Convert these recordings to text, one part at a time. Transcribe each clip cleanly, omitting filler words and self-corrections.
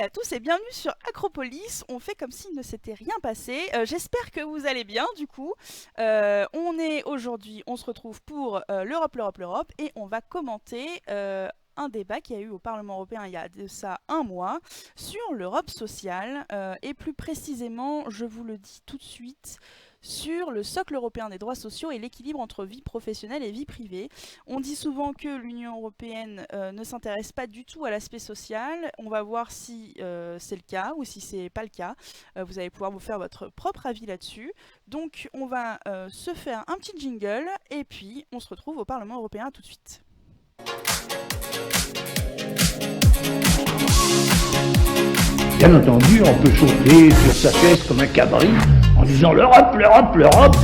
à tous et bienvenue sur Acropolis. On fait comme s'il ne s'était rien passé. J'espère que vous allez bien du coup. On se retrouve pour l'Europe et on va commenter un débat qui a eu au Parlement européen il y a de ça un mois sur l'Europe sociale et plus précisément, je vous le dis tout de suite, sur le socle européen des droits sociaux et l'équilibre entre vie professionnelle et vie privée. On dit souvent que l'Union européenne ne s'intéresse pas du tout à l'aspect social. On va voir si c'est le cas ou si c'est pas le cas. Vous allez pouvoir vous faire votre propre avis là-dessus. Donc on va se faire un petit jingle et puis on se retrouve au Parlement européen tout de suite. Bien entendu, on peut sauter sur sa chaise comme un cabri en disant l'Europe, l'Europe, l'Europe.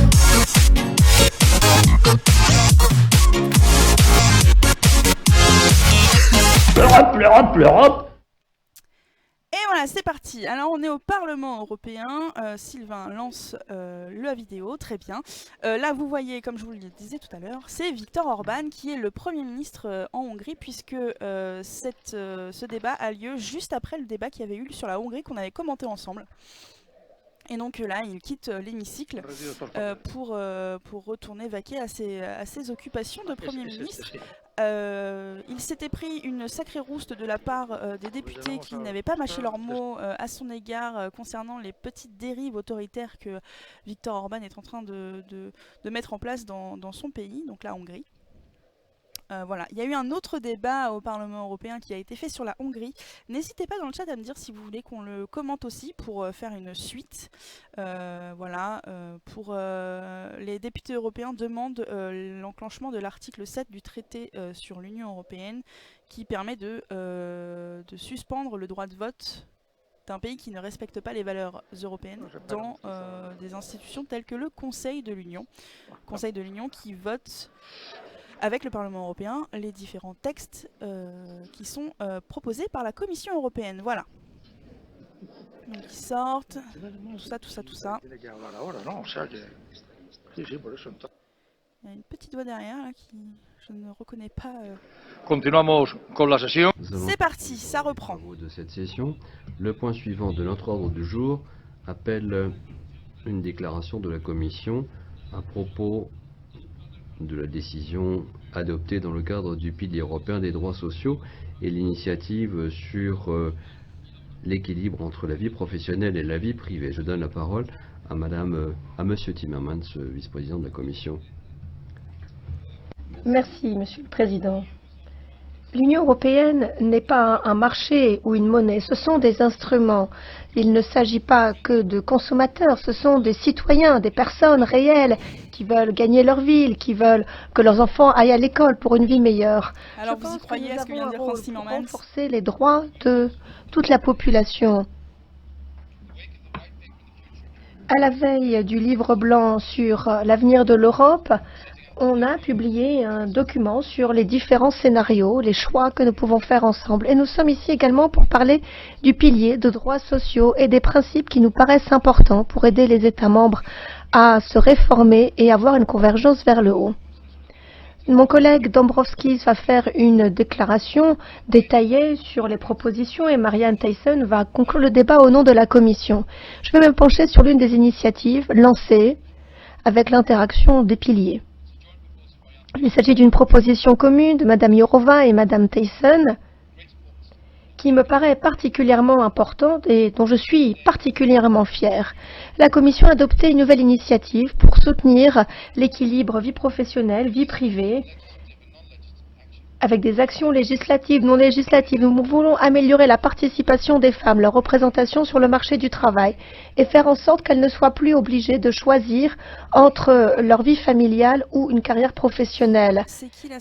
L'Europe, l'Europe, l'Europe. Et voilà, c'est parti. Alors on est au Parlement européen. Sylvain lance la vidéo, très bien. Là vous voyez, comme je vous le disais tout à l'heure, c'est Viktor Orban qui est le Premier ministre en Hongrie, puisque ce débat a lieu juste après le débat qu'il y avait eu sur la Hongrie qu'on avait commenté ensemble. Et donc là, il quitte l'hémicycle pour retourner vaquer à ses occupations de Premier ministre. Il s'était pris une sacrée rouste de la part des députés qui n'avaient pas mâché leurs mots à son égard concernant les petites dérives autoritaires que Viktor Orban est en train de mettre en place dans son pays, donc la Hongrie. Voilà. Il y a eu un autre débat au Parlement européen qui a été fait sur la Hongrie. N'hésitez pas dans le chat à me dire si vous voulez qu'on le commente aussi pour faire une suite. Les députés européens demandent l'enclenchement de l'article 7 du traité sur l'Union européenne qui permet de suspendre le droit de vote d'un pays qui ne respecte pas les valeurs européennes dans des institutions telles que le Conseil de l'Union. Conseil de l'Union qui vote avec le Parlement européen les différents textes qui sont proposés par la Commission européenne. Voilà. Donc ils sortent, tout ça. Il y a une petite voix derrière là, qui je ne reconnais pas. Continuamos con la session. C'est parti, ça reprend. De cette session, le point suivant de notre ordre du jour appelle une déclaration de la Commission à propos de la décision adoptée dans le cadre du pilier européen des droits sociaux et l'initiative sur l'équilibre entre la vie professionnelle et la vie privée. Je donne la parole à Monsieur Timmermans, vice-président de la Commission. Merci, Monsieur le Président. L'Union européenne n'est pas un marché ou une monnaie, ce sont des instruments. Il ne s'agit pas que de consommateurs, ce sont des citoyens, des personnes réelles qui veulent gagner leur vie, qui veulent que leurs enfants aillent à l'école pour une vie meilleure. Alors vous y croyez à ce que vient de dire Frans Timmermans ? Renforcer les droits de toute la population. À la veille du livre blanc sur l'avenir de l'Europe, on a publié un document sur les différents scénarios, les choix que nous pouvons faire ensemble. Et nous sommes ici également pour parler du pilier de droits sociaux et des principes qui nous paraissent importants pour aider les États membres à se réformer et avoir une convergence vers le haut. Mon collègue Dombrovskis va faire une déclaration détaillée sur les propositions et Marianne Thyssen va conclure le débat au nom de la Commission. Je vais me pencher sur l'une des initiatives lancées avec l'interaction des piliers. Il s'agit d'une proposition commune de Mme Jourova et Mme Thyssen qui me paraît particulièrement importante et dont je suis particulièrement fière. La Commission a adopté une nouvelle initiative pour soutenir l'équilibre vie professionnelle, vie privée, avec des actions législatives, non législatives. Nous voulons améliorer la participation des femmes, leur représentation sur le marché du travail et faire en sorte qu'elles ne soient plus obligées de choisir entre leur vie familiale ou une carrière professionnelle.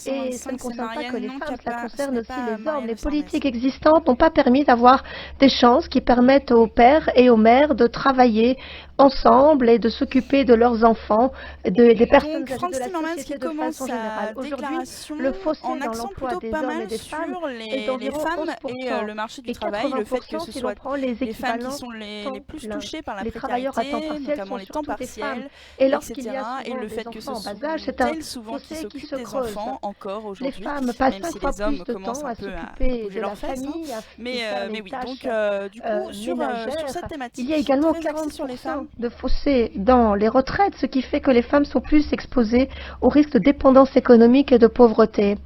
Et ça ne concerne pas que les femmes, ça concerne aussi les hommes. Les politiques existantes n'ont pas permis d'avoir des chances qui permettent aux pères et aux mères de travailler ensemble et de s'occuper de leurs enfants, des personnes Donc âgées Frans de la Timmermans société qui de commence façon sa générale. Aujourd'hui, déclaration le fossé en dans accent l'emploi plutôt des pas hommes et mal des femmes sur est les d'environ femmes et 11% le marché du et travail, le fait que 80% ce si l'on soit prend les les femmes qui équivalents sont les temps plus plein. touchées par la Les travailleurs à temps précarité, partiel notamment sont les temps surtout des femmes. partiels, Et lorsqu'il y etc. a Et souvent le des fait que ce enfants en sont bas âge, c'est un elles souvent qui fossé qui s'occupent se des creuse. enfants encore Les aujourd'hui, femmes passent même 5 si fois les hommes plus de commencent temps un à peu à s'occuper bouger de la leurs fesses, hein. famille, à Mais, faire les oui, tâches donc du coup sur ménagères. cette Il thématique y a également très axée sur les 40% femmes, de fossés dans les retraites, ce qui fait que les femmes sont plus exposées au risque de dépendance économique et de pauvreté.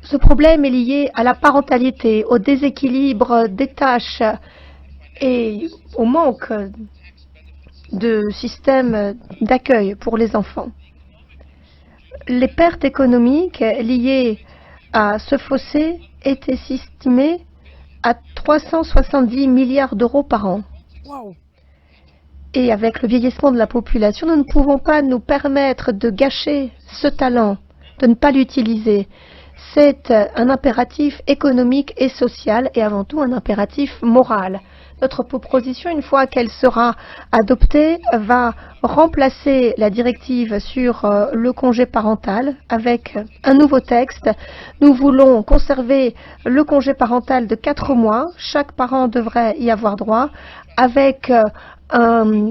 Ce problème est lié à la parentalité, au déséquilibre des tâches et au manque de système d'accueil pour les enfants. Les pertes économiques liées à ce fossé étaient estimées à 370 milliards d'euros par an. waouh, Et avec le vieillissement de la population, nous ne pouvons pas nous permettre de gâcher ce talent, de ne pas l'utiliser. C'est un impératif économique et social et avant tout un impératif moral. Notre proposition, une fois qu'elle sera adoptée, va remplacer la directive sur le congé parental avec un nouveau texte. Nous voulons conserver le congé parental de 4 mois. Chaque parent devrait y avoir droit avec un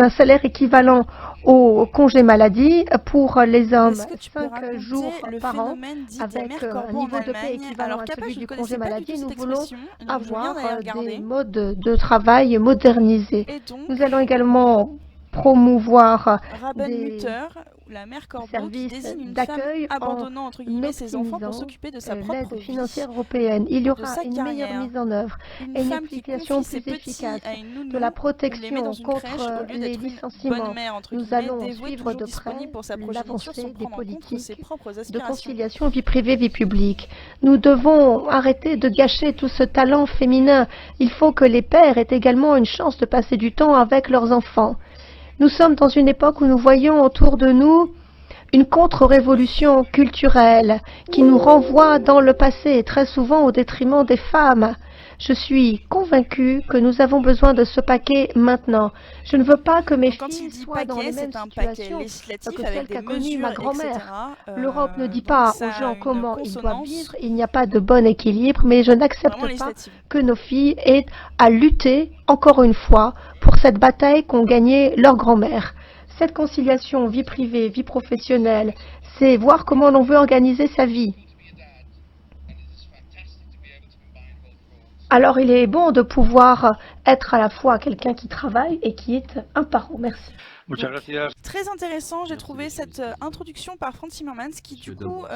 salaire équivalent au congé maladie pour les hommes, est-ce que tu peux 5 raconter jours le par an, phénomène dit des avec mères un corbeaux en niveau de paie Allemagne? équivalent Alors à Kappa, celui je ne du connaissais congé pas du maladie. tout Nous cette voulons expression, donc je viens d'aller avoir regarder. des modes de travail modernisés. Et donc, Nous allons également promouvoir des Rabenmutter, la mère corbeau, qui services désigne une femme d'accueil en abandonnant entre guillemets ses enfants pour optimisant s'occuper de sa l'aide propre vie, financière européenne. Il y de aura sa une meilleure carrière. mise en œuvre Une et une femme qui application confie ses plus petits efficace à une nounou de la ou les met protection dans une crèche contre au lieu les d'être une bonne licenciements. mère entre Nous guillemets, allons dévouée suivre toujours de près disponible pour sa progéniture l'avancée sans des prendre en compte ses politiques propres de aspirations. conciliation vie privée, vie publique. Nous devons arrêter de gâcher tout ce talent féminin. Il faut que les pères aient également une chance de passer du temps avec leurs enfants. Nous sommes dans une époque où nous voyons autour de nous une contre-révolution culturelle qui nous renvoie dans le passé, très souvent au détriment des femmes. Je suis convaincue que nous avons besoin de ce paquet maintenant. Je ne veux pas que mes Donc, quand il filles dit soient dans les paquet, mêmes c'est un paquet situations législatif que avec celle des qu'a connue mesures, ma etc. grand-mère. L'Europe ne dit Donc pas ça aux a gens une comment ils doivent consonance vivre, il n'y a pas de bon équilibre, mais je n'accepte vraiment pas législative. que nos filles aient à lutter, encore une fois, pour cette bataille qu'ont gagnée leurs grand-mères. Cette conciliation vie privée, vie professionnelle, c'est voir comment l'on veut organiser sa vie. Alors il est bon de pouvoir être à la fois quelqu'un qui travaille et qui est un parent. Merci. Muchas gracias. Très intéressant, j'ai Merci, trouvé monsieur cette le président. introduction par Frans Timmermans qui du Monsieur coup Dombrovskis,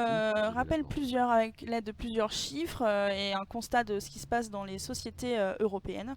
rappelle d'accord. plusieurs, avec l'aide de plusieurs chiffres et un constat de ce qui se passe dans les sociétés européennes,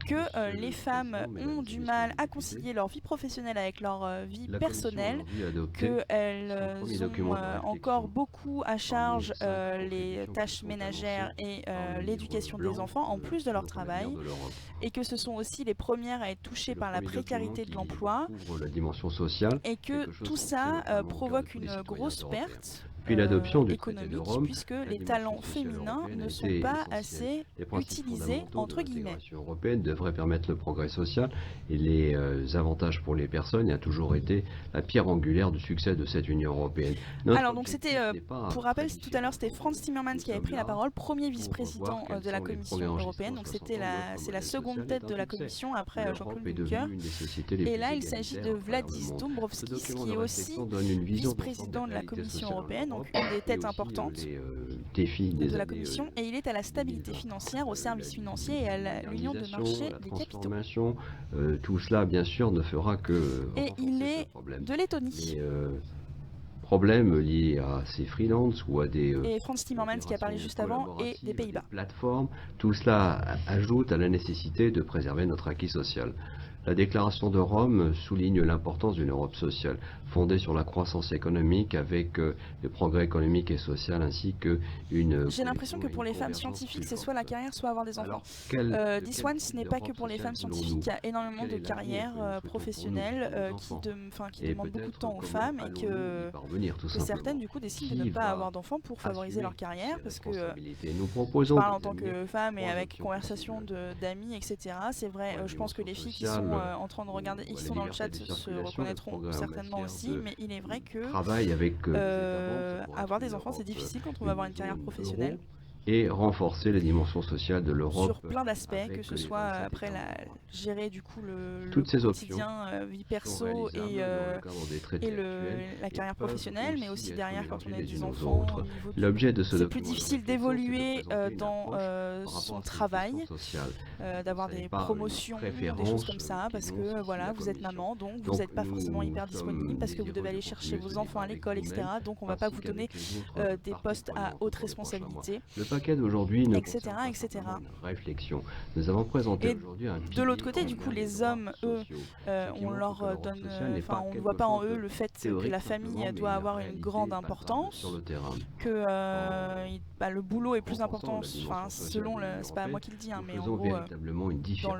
que Monsieur les le femmes Président, mesdames ont et du messieurs mal les à députés, concilier leur vie professionnelle avec leur vie La Commission a personnelle, aujourd'hui adopté qu'elles son premier document ont de réflexion encore beaucoup à charge les 5 les contributions tâches qui sont ménagères annoncées et par le livre l'éducation des blanc enfants en plus de leur pour l'avenir travail, de l'Europe. et que ce sont aussi les premières à être C'est touchées le par la premier document précarité de qui l'emploi, couvre la dimension sociale, et que quelque chose tout qu'on sait ça notamment au cœur de provoque tous les une citoyens grosse européens. perte Depuis l'adoption du traité de économique, Rome, puisque la les dimension talents sociale féminins européenne a ne sont été pas essentielle. assez Les principes utilisés, fondamentaux entre de guillemets. l'intégration européenne devraient permettre le progrès social et les avantages pour les personnes et a toujours été la pierre angulaire du succès de cette Union européenne. Notre Alors donc objectif c'était, n'est pas pour rappel, très tout à l'heure c'était différent. Frans Timmermans Nous qui avait sommes pris la là parole, premier pour vice-président voir quels de la sont les Commission premiers européenne, enregistrements donc sur c'était 60 ans. Notre c'est la modèle seconde social tête est de un la succès. Commission après L'Europe Jean-Claude est Juncker. devenue une des sociétés les Et plus là il s'agit de égalitaires à travers le Valdis monde. Ce Dombrovskis document qui de est réflexion aussi donne une vision vice-président de la réalité Commission sociale en européenne, donc Europe une des têtes et aussi, importantes les défis des de la années, Commission, et il est à la stabilité 2020. financière, au service La financier et à l'union de modernisation, marché la des capitaux. transformation, tout cela bien sûr ne fera que Et il renforcer est ce problème. de Lettonie. Les problèmes liés à ces freelances ou à des Et Frans Timmermans qui a parlé juste avant, et des Pays-Bas. plateformes, tout cela ajoute à la nécessité de préserver notre acquis social. La déclaration de Rome souligne l'importance d'une Europe sociale, fondée sur la croissance économique avec le progrès économique et social ainsi que une... J'ai l'impression que pour les femmes scientifiques, c'est soit la carrière, soit avoir des enfants. Alors, This one, ce n'est pas que pour les femmes scientifiques, il y a énormément de carrières professionnelles qui demandent beaucoup de temps aux femmes et que certaines du coup décident de ne pas avoir d'enfants pour favoriser leur carrière parce que je parle en tant que femme et avec conversation d'amis, etc. C'est vrai, je pense que les filles qui sont en train de regarder, qui sont dans le chat se reconnaîtront certainement aussi, mais il est vrai que avoir des enfants c'est difficile quand on veut avoir une carrière professionnelle. Et renforcer les dimensions sociales de l'Europe. Sur plein d'aspects, que ce soit après gérer du coup le quotidien, vie perso et la carrière professionnelle, mais aussi derrière quand on a des enfants. L'objet de ce c'est plus difficile d'évoluer dans son travail, d'avoir des promotions, des choses comme ça, parce que voilà, vous êtes maman, donc vous n'êtes pas forcément hyper disponible, parce que vous devez aller chercher vos enfants à l'école, etc. Donc on ne va pas vous donner des postes à haute responsabilité. Le paquet d'aujourd'hui ne etc. réflexion. Nous avons présenté aujourd'hui un de l'autre côté, du coup, les hommes, eux, on leur donne, on ne voit pas en eux le fait que la famille doit avoir une grande importance, que le boulot est plus important, selon c'est pas moi qui le dis, mais en gros, dans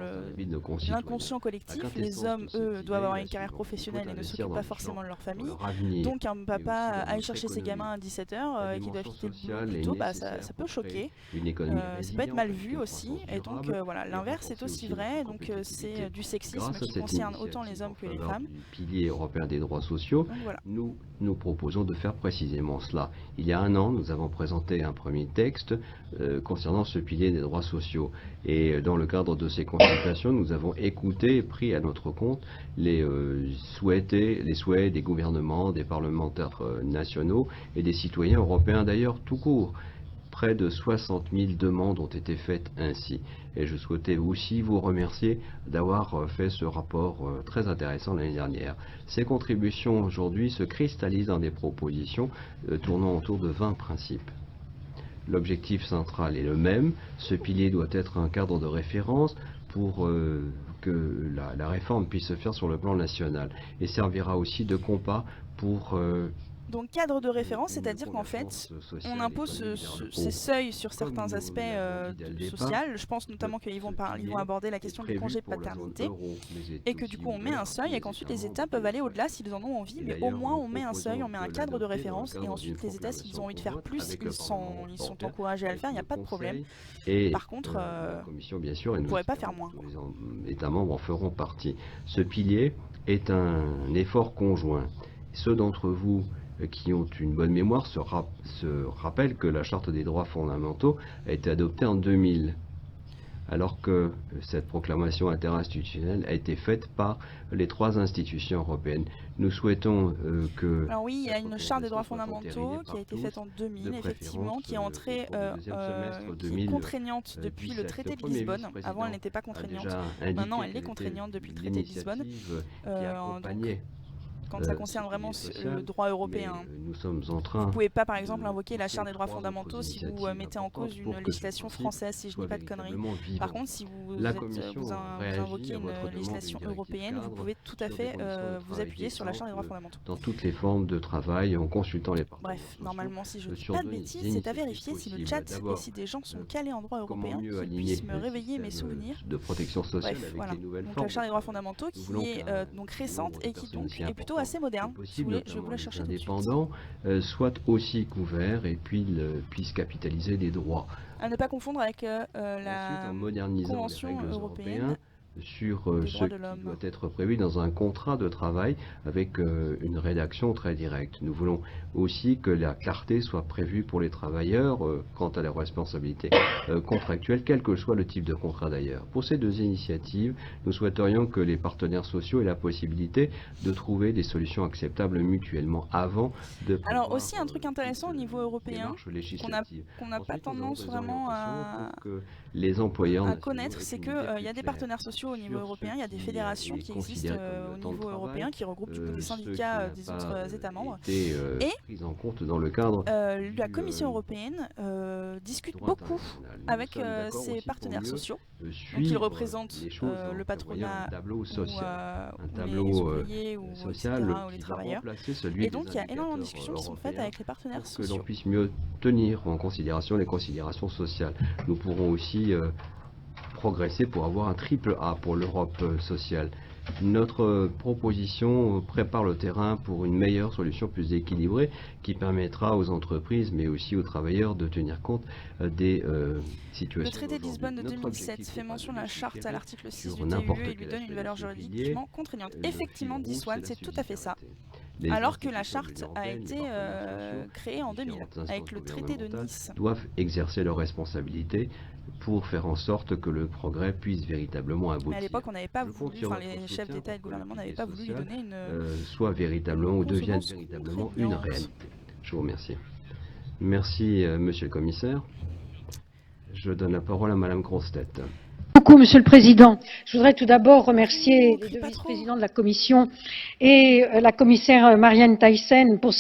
l'inconscient collectif, les hommes, eux, doivent avoir une carrière professionnelle et ne s'occupent pas forcément de leur famille. Donc un papa aille chercher ses gamins à 17h et qui doit quitter le boulot plus tôt, ça peut choquer. Ça peut être mal vu aussi, et donc voilà, l'inverse est aussi vrai, donc c'est du sexisme qui concerne autant les hommes que les femmes. Pilier européen des droits sociaux, voilà. Nous proposons de faire précisément cela. Il y a un an, nous avons présenté un premier texte concernant ce pilier des droits sociaux, et dans le cadre de ces consultations, nous avons écouté et pris à notre compte les souhaits des gouvernements, des parlementaires nationaux et des citoyens européens d'ailleurs tout court. Près de 60 000 demandes ont été faites ainsi. Et je souhaitais aussi vous remercier d'avoir fait ce rapport très intéressant l'année dernière. Ces contributions aujourd'hui se cristallisent dans des propositions tournant autour de 20 principes. L'objectif central est le même. Ce pilier doit être un cadre de référence pour que la réforme puisse se faire sur le plan national. Et servira aussi de compas pour... Donc cadre de référence, c'est-à-dire qu'en fait, on impose ces seuils sur certains aspects sociaux. Je pense notamment qu'ils vont aborder la question du congé de paternité, et que du coup on met un seuil, et qu'ensuite les États peuvent aller au-delà s'ils en ont envie, mais au moins on met un seuil, on met un cadre de référence, et ensuite les États, s'ils ont envie de faire plus, ils sont encouragés à le faire, il n'y a pas de problème. Par contre, on ne pourrait pas faire moins. Les États membres en feront partie. Ce pilier est un effort conjoint. Ceux d'entre vous qui ont une bonne mémoire se rappellent que la Charte des droits fondamentaux a été adoptée en 2000, alors que cette proclamation interinstitutionnelle a été faite par les 3 institutions européennes. Nous souhaitons que... Alors oui, il y a une Charte des droits fondamentaux qui a été faite en 2000, effectivement, qui est entrée, qui est contraignante depuis le traité de Lisbonne. Avant, elle n'était pas contraignante. Maintenant, elle est contraignante depuis le traité de Lisbonne. Quand ça concerne vraiment le droit européen. Vous ne pouvez pas, par exemple, invoquer la Charte des droits fondamentaux si vous mettez en cause une législation française, si je ne dis pas de conneries. Par contre, si vous invoquez une législation européenne, vous pouvez tout à fait vous appuyer sur la Charte des droits fondamentaux. Dans toutes les formes de travail, en consultant les partenaires. Bref, normalement, si je ne dis pas de bêtises, c'est à vérifier si le chat et si des gens sont calés en droit européen, qu'ils puissent me réveiller mes souvenirs. De protection sociale. Bref, voilà. Donc la Charte des droits fondamentaux qui est donc récente et qui donc est plutôt assez moderne. Je vais vous la chercher tout de suite. Indépendants soient aussi couverts et puis puissent capitaliser des droits. À ne pas confondre avec la Convention européenne sur ce qui doit être prévu dans un contrat de travail avec une rédaction très directe. Nous voulons aussi que la clarté soit prévue pour les travailleurs quant à leurs responsabilités contractuelles, quel que soit le type de contrat d'ailleurs. Pour ces 2 initiatives, nous souhaiterions que les partenaires sociaux aient la possibilité de trouver des solutions acceptables mutuellement avant de... Alors aussi un truc intéressant au niveau européen, qu'on n'a pas tendance vraiment à les employeurs connaître, c'est qu'il y a des partenaires sociaux sociaux au niveau sur européen. Il y a des ce qui fédérations est qui existent considéré comme au le temps de niveau travail, européen qui regroupent du coup des ce qui syndicats n'a des pas, autres États membres. été Et pris en compte dans le cadre la du Commission européenne discute droit beaucoup international. Nous avec sommes d'accord ses aussi pour partenaires mieux sociaux. Donc ils suivre représentent les choses en le prévoyant patronat un tableau ou, social, un ou les tableau ouvriers ou social etc., ou les qui va travailleurs. remplacer celui Et donc il des y a énormément de indicateurs discussions qui sont faites européens avec les partenaires pour que l'on sociaux. puisse mieux tenir en considération les considérations sociales. Nous pourrons aussi progresser pour avoir un triple A pour l'Europe sociale. Notre proposition prépare le terrain pour une meilleure solution plus équilibrée qui permettra aux entreprises mais aussi aux travailleurs de tenir compte des situations. Le traité de Lisbonne de d'aujourd'hui. Notre 2007 objectif fait n'est pas mention de de la charte à légiférer l'article 6 sur du n'importe TUE et lui quel donne une aspect valeur de ce pilier. juridiquement contraignante. Le fil Effectivement, rouge, 10 c'est One, la c'est tout à fait ça. les Alors que la institutions charte de l'Union a européenne, été les partenaires sociaux, créée en 2000 différentes avec instances le traité de gouvernementales Nice. doivent exercer leurs responsabilités pour faire en sorte que le progrès puisse véritablement aboutir. Mais à l'époque, on n'avait pas Je compte voulu, sur enfin votre les chefs soutien d'État et de pour que gouvernement le n'avaient pilier pas voulu lui social, donner une soit véritablement ou devienne consonance véritablement une contraignante. réalité. Je vous remercie. Merci, monsieur le commissaire. Je donne la parole à madame Grossetête. Beaucoup, Monsieur le Président. Je voudrais tout d'abord remercier les crie deux pas trop. vice-présidents de la Commission et la commissaire Marianne Thyssen pour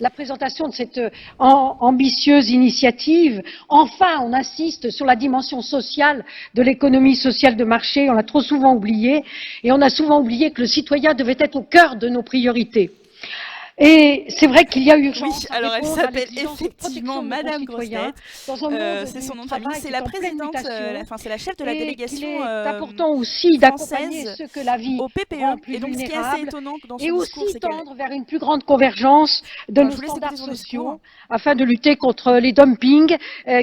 la présentation de cette ambitieuse initiative. Enfin, on insiste sur la dimension sociale de l'économie sociale de marché. On l'a trop souvent oublié et on a souvent oublié que le citoyen devait être au cœur de nos priorités. Et c'est vrai qu'il y a urgence Oui, à alors elle répondre à s'appelle l'exigence de effectivement protection de nos Madame concitoyens Grossetête. dans un monde C'est du son nom de famille. travail C'est qui la est en pleine présidente, mutation. enfin c'est la chef de la Et qu'il délégation est important aussi d'accompagner française ceux que la vie au PPE. rend plus Et donc ce qui est assez vulnérables étonnant dans et son discours, aussi c'est qu'elle... tendre vers une plus grande convergence de Enfin, nos je vous laisse standards écouter son sociaux discours. afin de lutter contre les dumpings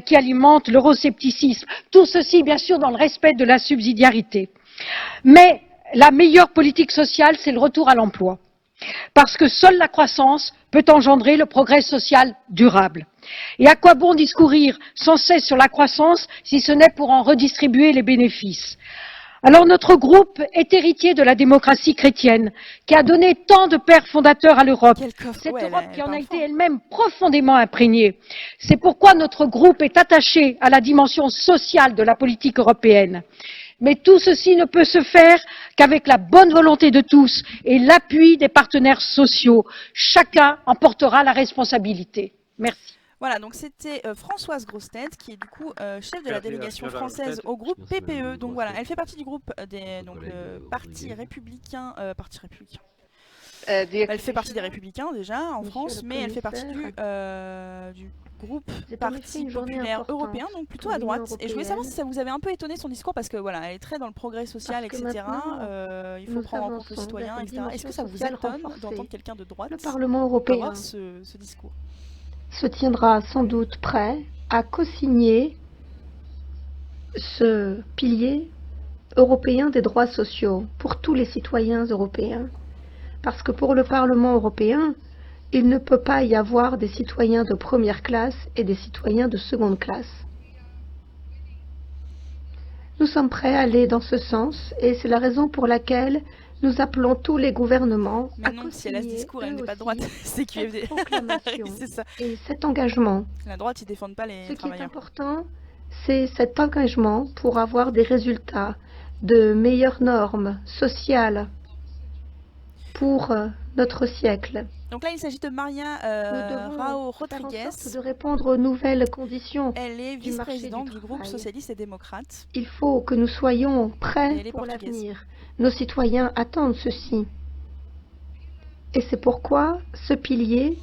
qui alimentent l'euroscepticisme. Tout ceci, bien sûr, dans le respect de la subsidiarité. Mais la meilleure politique sociale, c'est le retour à l'emploi. Parce que seule la croissance peut engendrer le progrès social durable. Et à quoi bon discourir sans cesse sur la croissance si ce n'est pour en redistribuer les bénéfices? Alors notre groupe est héritier de la démocratie chrétienne qui a donné tant de pères fondateurs à l'Europe. Quel coffre. Cette Ouais, Europe qui en a parle été fort. elle-même profondément imprégnée. C'est pourquoi notre groupe est attaché à la dimension sociale de la politique européenne. Mais tout ceci ne peut se faire qu'avec la bonne volonté de tous et l'appui des partenaires sociaux. Chacun en portera la responsabilité. Merci. Voilà, donc c'était Françoise Grossetête, qui est du coup chef de la délégation française au groupe Merci, PPE. madame Donc voilà, Grossetête. elle fait partie du groupe des Votre collègue, partis Olivier. républicains. Elle fait partie des républicains déjà en Monsieur France, le mais elle fait partie du groupe C'est en effet Parti une journée populaire importante européen, donc plutôt pour à l'Union droite. Et je voulais savoir si ça vous avait un peu étonné son discours, parce que voilà, elle est très dans le progrès social, Parce que etc. maintenant, Il faut nous prendre en compte le avançons citoyen, vers une etc. Est-ce que ça vous dimension sociale étonne renforcée. d'entendre quelqu'un de droite Le Parlement européen avoir ce discours? se tiendra sans doute prêt à co-signer ce pilier européen des droits sociaux pour tous les citoyens européens. Parce que pour le Parlement européen, il ne peut pas y avoir des citoyens de première classe et des citoyens de seconde classe. Nous sommes prêts à aller dans ce sens et c'est la raison pour laquelle nous appelons tous les gouvernements Mais à non, si elle a ce co-signer discours, elle eux n'est pas de aussi droite, c'est QFD. cette proclamation C'est ça. et cet engagement. La droite, ils défendent pas les Ce qui est travailleurs. important, c'est cet engagement pour avoir des résultats, de meilleures normes sociales pour notre siècle. Donc là, il s'agit de Maria Nous devons Rao faire en Rodriguez. sorte de répondre aux nouvelles conditions. Elle est du marché vice-présidente du du groupe travail. socialiste et démocrate. Il faut que nous soyons Et prêts elle est pour portugaise. l'avenir. Nos citoyens attendent ceci. Et c'est pourquoi ce pilier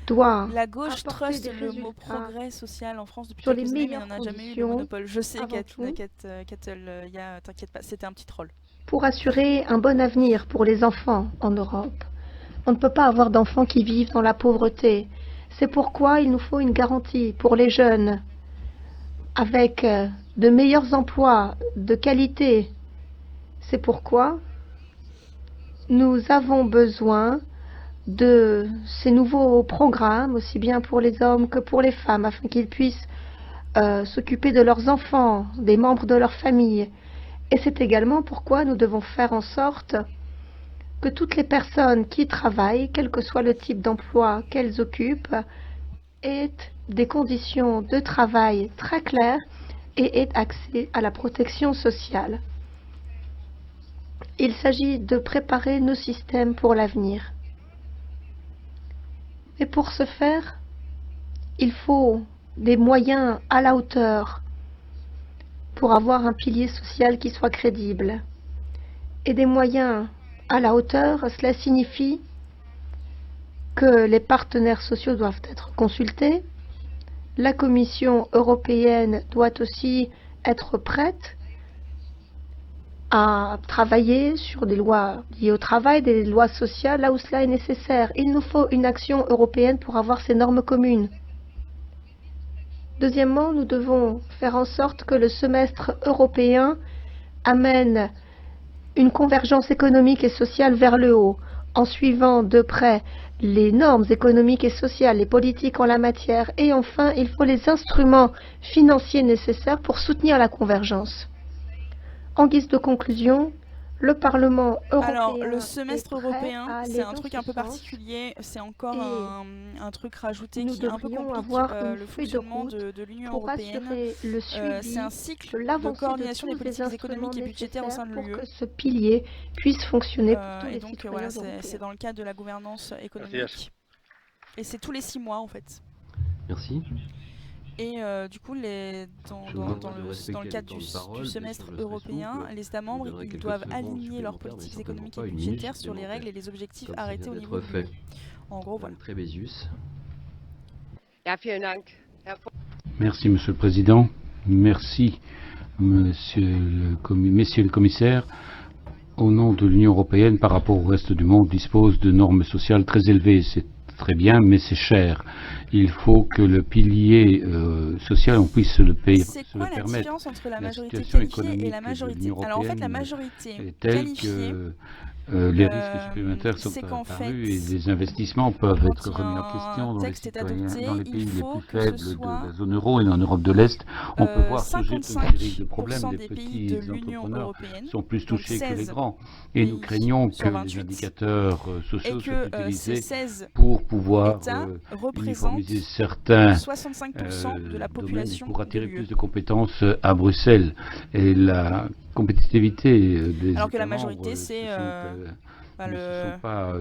doit La gauche apporter truste des le mot résultats progrès social en France depuis sur les quelques années, mais on meilleures n'a jamais eu le conditions monopole. Je sais, avant tout. t'inquiète pas, c'était un petit troll. pour assurer un bon avenir pour les enfants en Europe. On ne peut pas avoir d'enfants qui vivent dans la pauvreté. C'est pourquoi il nous faut une garantie pour les jeunes, avec de meilleurs emplois de qualité. C'est pourquoi nous avons besoin de ces nouveaux programmes, aussi bien pour les hommes que pour les femmes, afin qu'ils puissent s'occuper de leurs enfants, des membres de leur famille. Et c'est également pourquoi nous devons faire en sorte que toutes les personnes qui travaillent, quel que soit le type d'emploi qu'elles occupent, aient des conditions de travail très claires et aient accès à la protection sociale. Il s'agit de préparer nos systèmes pour l'avenir. Mais pour ce faire, il faut des moyens à la hauteur pour avoir un pilier social qui soit crédible. Et des moyens à la hauteur, cela signifie que les partenaires sociaux doivent être consultés. La Commission européenne doit aussi être prête à travailler sur des lois liées au travail, des lois sociales, là où cela est nécessaire. Il nous faut une action européenne pour avoir ces normes communes. Deuxièmement, nous devons faire en sorte que le semestre européen amène une convergence économique et sociale vers le haut, en suivant de près les normes économiques et sociales, les politiques en la matière. Et enfin, il faut les instruments financiers nécessaires pour soutenir la convergence. En guise de conclusion, le Parlement européen. Alors, le semestre est prêt européen, à aller c'est un dans truc ce un peu sens. particulier. C'est encore Et un truc rajouté nous qui un peu devrions complique avoir une le feuille de fonctionnement route de l'Union pour européenne. assurer le C'est suivi un de cycle de l'avancée de coordination des tous les politiques instruments économiques et budgétaires au sein nécessaires de pour l'UE. que ce pilier puisse fonctionner pour tous Et les donc citoyens voilà, européens. c'est dans le cadre de la gouvernance économique. Gracias. Et c'est tous les 6 mois en fait. Merci. Et du coup, dans le cadre du semestre européen, les États membres ils doivent aligner leurs politiques économiques et budgétaires sur les règles et les objectifs arrêtés au niveau de l'UE. En gros, voilà. Trebesius. Merci, Monsieur le Président. Merci, messieurs le commissaire. Au nom de l'Union européenne, par rapport au reste du monde, dispose de normes sociales très élevées. C'est très bien, mais c'est cher. Il faut que le pilier social, on puisse se le payer, C'est se quoi le la permettre. différence entre la majorité situation qualifiée et la économique de majorité? l'Union Alors en fait, la européenne majorité est telle qualifiée, que les risques supplémentaires sont c'est qu'en apparus fait, et les investissements peuvent quand être remis en question un dans les texte est citoyens, adopté, dans les il pays les faut plus que ce faibles soit de la zone euro et en Europe de l'Est. On peut voir surgir toute une série de problèmes. 55% Les des pays petits de l'Union entrepreneurs européenne sont plus donc touchés que les 16 grands. Et nous pays craignons sur que 28, les indicateurs et sociaux soient que ces utilisés 16 pour pouvoir États représentent uniformiser certains 65% de la domaines population pour de attirer l'UE. plus de compétences à Bruxelles. Et la compétitivité des Alors que la États majorité, membres c'est ne se sont pas,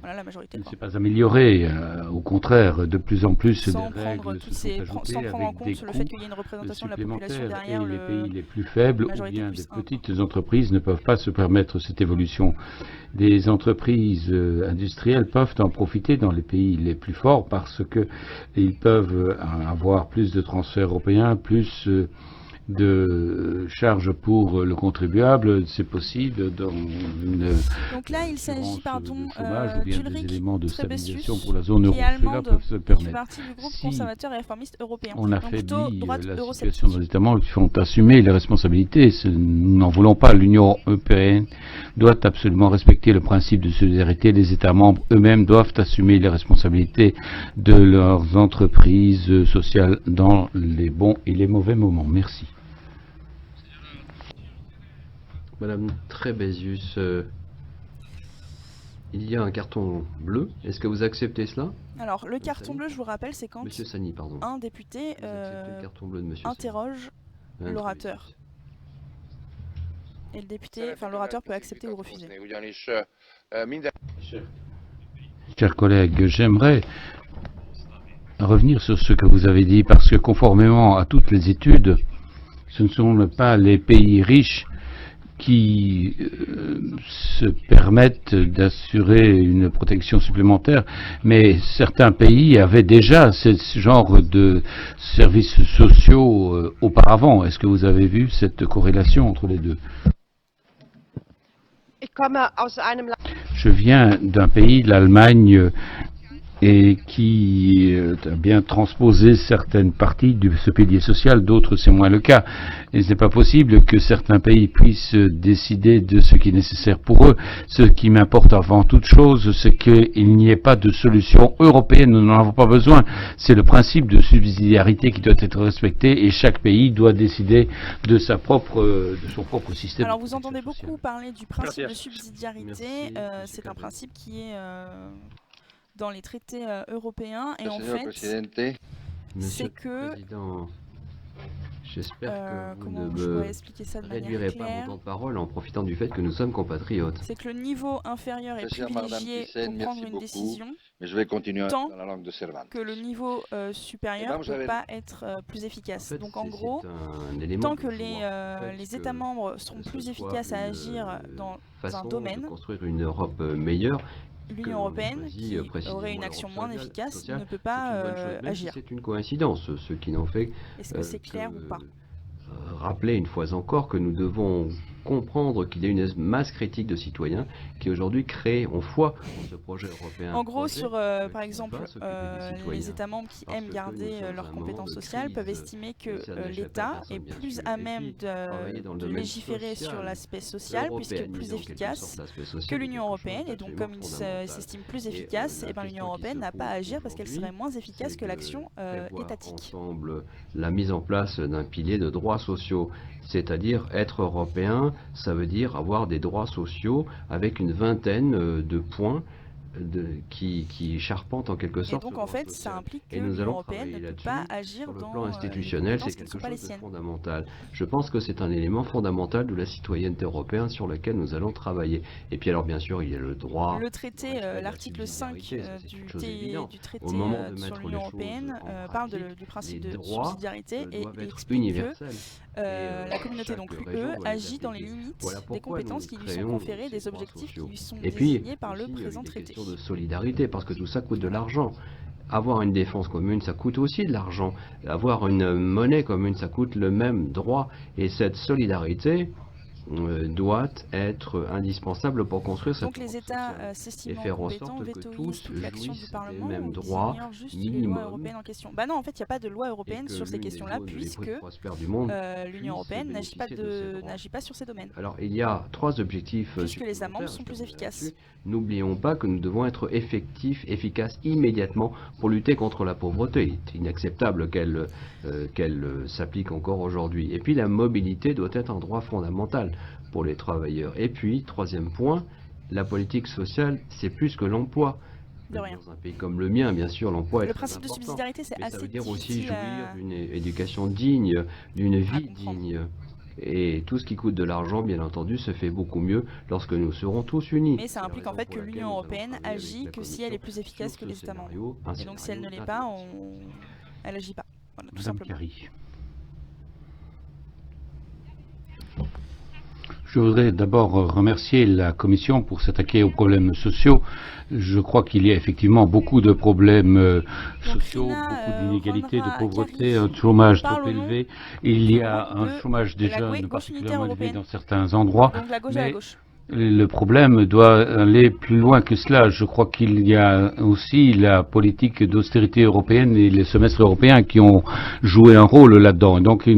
voilà, la majorité, ne quoi. s'est pas améliorée. Au contraire, de plus en plus, Sans des prendre règles toutes se sont sans ajoutées prendre en avec des compte le fait coûts qu'il y ait une représentation de la population supplémentaires. Et derrière les pays le les plus faibles ou majorité bien plus des 1. petites entreprises ne peuvent pas se permettre cette évolution. Des entreprises industrielles peuvent en profiter dans les pays les plus forts parce qu'ils peuvent avoir plus de transferts européens, plus de charges pour le contribuable, c'est possible dans une Donc là, il s'agit, assurance pardon, de chômage ou bien des d'Ulrich éléments de Trebesius, stabilisation pour la zone euro. qui est Cela allemande peut se et qui fait permettre. partie du groupe Si conservateur et réformiste européen. on Donc plutôt affaiblit droite la eurosceptique. situation dans les États membres qui font assumer les responsabilités. Nous n'en voulons pas. L'Union européenne doit absolument respecter le principe de solidarité. Les États membres eux-mêmes doivent assumer les responsabilités de leurs entreprises sociales dans les bons et les mauvais moments. Merci. Madame Trebesius, il y a un carton bleu. Est-ce que vous acceptez cela? Alors, le Monsieur carton Sani. bleu, je vous rappelle, c'est quand Monsieur Sani, pardon. un député Vous acceptez le carton bleu de Monsieur Sani. interroge Madame l'orateur. Trebesius. Et le député, enfin l'orateur peut accepter ou refuser. Chers collègues, j'aimerais revenir sur ce que vous avez dit parce que conformément à toutes les études, ce ne sont pas les pays riches qui se permettent d'assurer une protection supplémentaire, mais certains pays avaient déjà ce genre de services sociaux auparavant. Est-ce que vous avez vu cette corrélation entre les deux? Je viens d'un pays, l'Allemagne, et qui a bien transposé certaines parties de ce pilier social, d'autres c'est moins le cas. Et ce n'est pas possible que certains pays puissent décider de ce qui est nécessaire pour eux. Ce qui m'importe avant toute chose, c'est qu'il n'y ait pas de solution européenne, nous n'en avons pas besoin. C'est le principe de subsidiarité qui doit être respecté et chaque pays doit décider de son propre système. Alors, de vous entendez protection beaucoup parler du principe de Merci. subsidiarité. Merci, C'est un Monsieur principe qui est dans les traités européens. Et en Señor fait, presidente, Monsieur c'est que le Président, J'espère que vous comment ne je pourrais me expliquer ça de manière réduirez pas mon claire? temps de parole en profitant du fait que nous sommes compatriotes. C'est que le niveau inférieur est Chère Madame privilégié Thyssen, pour prendre merci une beaucoup. décision, Mais je vais continuer tant dans la langue de Cervantes. que le niveau supérieur vous ne peut avez- pas être plus En efficace. fait, Donc en c'est gros, un élément tant de que joie, les, le fait les que États membres seront ce plus soit efficaces à une, agir dans un façon de domaine, construire une Europe meilleure, que l'Union l'on européenne, choisit qui précisément aurait une l'Europe action moins efficace, sociale, ne peut c'est pas une bonne chose, même si agir. c'est une coïncidence, ce qui n'en fait Est-ce que c'est clair ou pas? rappeler une fois encore que nous devons comprendre qu'il y a une masse critique de citoyens qui aujourd'hui ont foi en ce projet européen. En gros, projet, sur, qui par exemple, va s'occuper des les citoyens. États membres qui Parce aiment que garder nous sommes leurs à un moment compétences de sociales crise, peuvent estimer que ça n'échappe à l'État personne, est bien plus sûr. à Et même puis, travailler dans le de domaine légiférer sur social, l'aspect social, puisque plus européaniser en quelque efficace sorte l'aspect que social est l'Union quelque chose européenne, et donc d'absolument comme il fondamental. s'estime plus Et, efficace, la et ben l'Union question qui européenne se n'a pas à pose agir parce qu'elle aujourd'hui, serait moins efficace c'est que de l'action prévoir étatique. ensemble la mise en place d'un pilier de droits sociaux, c'est-à-dire être européen, ça veut dire avoir des droits sociaux avec une vingtaine de points qui charpentent en quelque Et sorte donc ce en droit fait, ça social. implique que Et nous l'Union allons européenne travailler ne peut là-dessus. pas agir Sur le dans plan les institutionnel, compétences c'est qui ne sont quelque pas les chose de siennes. fondamental. Je pense que c'est un élément fondamental de la citoyenneté européenne sur lequel nous allons travailler. Et puis alors bien sûr, il y a le droit. Le traité, respect de la l'article 5 subsidiarité, ça, c'est du, une chose évidente. du traité Au moment de sur mettre l'Union les choses européenne en parle pratique, du principe les de droits subsidiarité et doivent être explique que universels. la communauté, donc chaque l'UE, région doit les agit dans les appliquer. limites Voilà des pourquoi compétences nous qui lui sont créons conférées, ces des droits objectifs qui sociaux. lui sont Et puis, désignés par le aussi, présent il est traité. question de solidarité, parce que tout ça coûte de l'argent. Avoir une défense commune, ça coûte aussi de l'argent. Avoir une monnaie commune, ça coûte le même droit. Et cette solidarité doit être indispensable pour construire cette Donc les Europe États sociale. s'estimant Et faire en compétents sorte que vétoisent tous toute l'action du jouissent Parlement des mêmes ou droits ignorent juste les lois minimum. européennes en question. Bah non, en fait, il n'y a pas de loi Et européenne que sur ces l'une des questions-là, zones les puisque plus prospères du monde l'Union puisse européenne n'agit bénéficier de ces droits. pas sur ces domaines. Alors, il y a trois objectifs Puisque les supplémentaires, amendes sont je plus termine efficaces. là-dessus. N'oublions pas que nous devons être efficaces immédiatement pour lutter contre la pauvreté. Il est inacceptable qu'elle s'applique encore aujourd'hui. Et puis, la mobilité doit être un droit fondamental pour les travailleurs. Et puis, troisième point, la politique sociale, c'est plus que l'emploi. De rien. Dans un pays comme le mien, bien sûr, l'emploi est Le très principe de important. subsidiarité, c'est Mais ça assez veut dire aussi difficile jouir à... d'une éducation digne, d'une vie comprendre. digne. Et tout ce qui coûte de l'argent, bien entendu, se fait beaucoup mieux lorsque nous serons tous unis. Mais ça implique en fait que l'Union européenne agit que si elle est plus efficace que les États membres. Et donc si elle ne l'est pas, elle n'agit pas. Voilà, tout Madame simplement. Carry. Je voudrais d'abord remercier la Commission pour s'attaquer aux problèmes sociaux. Je crois qu'il y a effectivement beaucoup de problèmes sociaux, Rina, beaucoup d'inégalités, de Randra pauvreté, Carry, un chômage parle trop au nom élevé. Il y a de un chômage la déjà Gauche particulièrement unitaire élevé européenne. dans certains endroits. Donc la gauche à la Mais gauche. le problème doit aller plus loin que cela. Je crois qu'il y a aussi la politique d'austérité européenne et les semestres européens qui ont joué un rôle là-dedans. Donc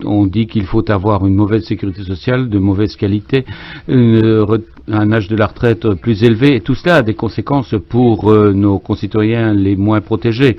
on dit qu'il faut avoir une mauvaise sécurité sociale, de mauvaise qualité, un âge de la retraite plus élevé. Et tout cela a des conséquences pour nos concitoyens les moins protégés.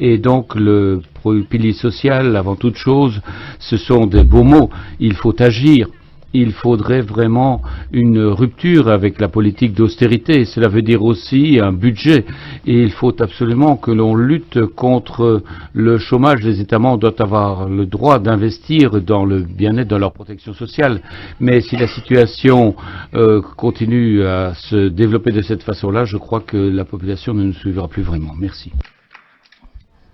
Et donc le pilier social, avant toute chose, ce sont des beaux mots. Il faut agir. Il faudrait vraiment une rupture avec la politique d'austérité. Cela veut dire aussi un budget. Et il faut absolument que l'on lutte contre le chômage. Les États membres doivent avoir le droit d'investir dans le bien-être, dans leur protection sociale. Mais si la situation continue à se développer de cette façon-là, je crois que la population ne nous suivra plus vraiment. Merci.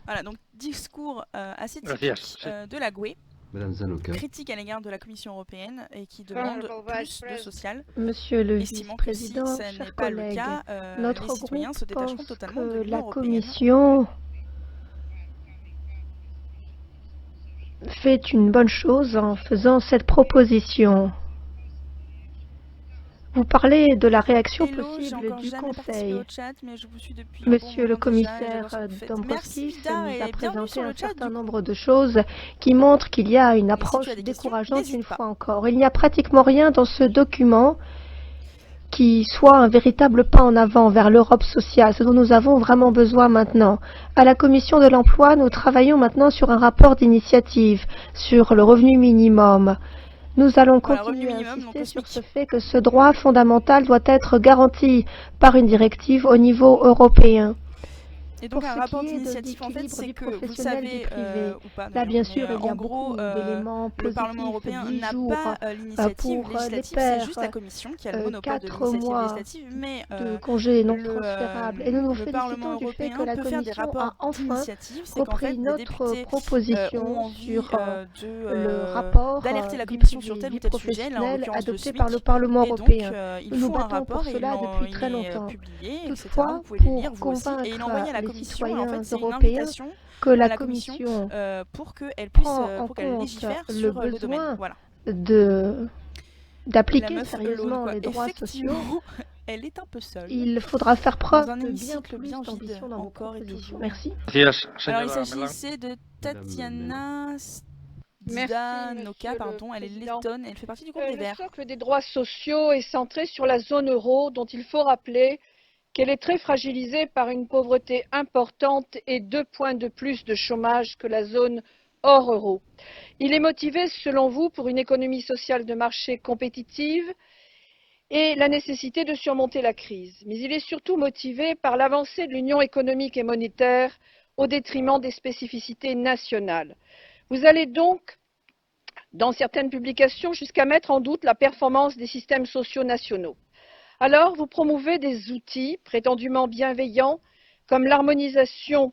Voilà, donc discours assez Gracias. typique de la GUE, Madame Zanoka. critique à l'égard de la Commission européenne et qui demande plus de social, Monsieur le estimant que si vice-président, ce n'est chers pas le collègues, cas, notre les citoyens groupe se détacheront pense totalement de que l'Union la européenne. Commission fait une bonne chose en faisant cette proposition. Vous parlez de la réaction Hello, j'ai possible encore du jamais participé Conseil. au chat, mais je vous suis depuis un Monsieur bon le moment déjà, et commissaire j'adore ce que vous faites. Dombrovskis Merci Vidar, nous et a bienvenue présenté sur le un chat. certain Du coup. nombre de choses qui montrent qu'il y a une approche tu as des questions, décourageante n'hésite une pas. fois encore. Il n'y a pratiquement rien dans ce document qui soit un véritable pas en avant vers l'Europe sociale, ce dont nous avons vraiment besoin maintenant. À la Commission de l'emploi, nous travaillons maintenant sur un rapport d'initiative sur le revenu minimum. Nous allons Voilà, continuer revenu à minimum, donc insister le sur ce SMIC. fait que ce droit fondamental doit être garanti par une directive au niveau européen. Et donc Pour un ce rapport qui est de d'initiative, en fait, l'équilibre c'est du que vous professionnel savez du privé, ou pas là, d'ailleurs, bien mais sûr, il y a en gros, beaucoup d'éléments le Parlement positifs. européen 10 n'a jours pas l'initiative pour les législative, c'est juste la pères, Commission qui a le monopole de 4 l'initiative mois législative, mais de congés non le, transférables. Et nous nous le Parlement félicitons du fait que européen la peut faire des Commission rapports a enfin d'initiative, c'est qu'en fait repris des notre députés ont proposition envie sur le de rapport d'alerter la vie Commission sur privée, tel ou vie tel sujet, là en professionnelle l'occurrence le adopté SMIC, par le Parlement et donc européen. il Nous nous faut un battons rapport pour et cela depuis il très est longtemps. publié, etc. Toutefois, Vous pouvez le pour lire vous aussi, et il est envoyé à la les Commission, et en citoyens fait c'est une européens invitation que à la la Commission Commission pour qu'elle puisse, prend en pour qu'elle compte légifère le sur le domaine. besoin Voilà. de La d'appliquer meuf alone, sérieusement quoi. les droits sociaux, Effectivement, elle est un peu seule. il faudra faire Dans preuve un de bien hémicycle plus bien vide, d'ambition dans vos encore et propositions. toujours. Merci. Gracias, Alors il señora Melan. s'agissait de Tatiana Merci, Zdanoka, Monsieur pardon, le elle est Président. lettonne, elle fait partie du groupe des Le Verts. socle des droits sociaux est centré sur la zone euro, dont il faut rappeler qu'elle est très fragilisée par une pauvreté importante et 2 points de plus de chômage que la zone hors euro. Il est motivé, selon vous, pour une économie sociale de marché compétitive et la nécessité de surmonter la crise. Mais il est surtout motivé par l'avancée de l'union économique et monétaire au détriment des spécificités nationales. Vous allez donc, dans certaines publications, jusqu'à mettre en doute la performance des systèmes sociaux nationaux. Alors, vous promouvez des outils prétendument bienveillants comme l'harmonisation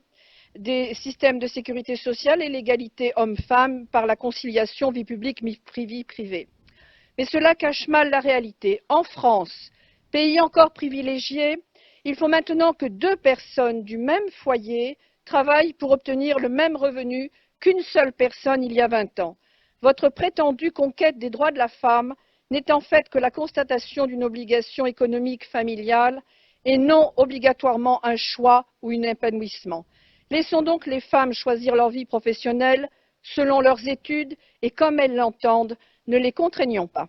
des systèmes de sécurité sociale et l'égalité hommes-femmes par la conciliation vie publique-vie privée. Mais cela cache mal la réalité. En France, pays encore privilégié, il faut maintenant que 2 personnes du même foyer travaillent pour obtenir le même revenu qu'une seule personne il y a 20 ans. Votre prétendue conquête des droits de la femme n'est en fait que la constatation d'une obligation économique familiale et non obligatoirement un choix ou un épanouissement. Laissons donc les femmes choisir leur vie professionnelle selon leurs études et comme elles l'entendent, ne les contraignons pas.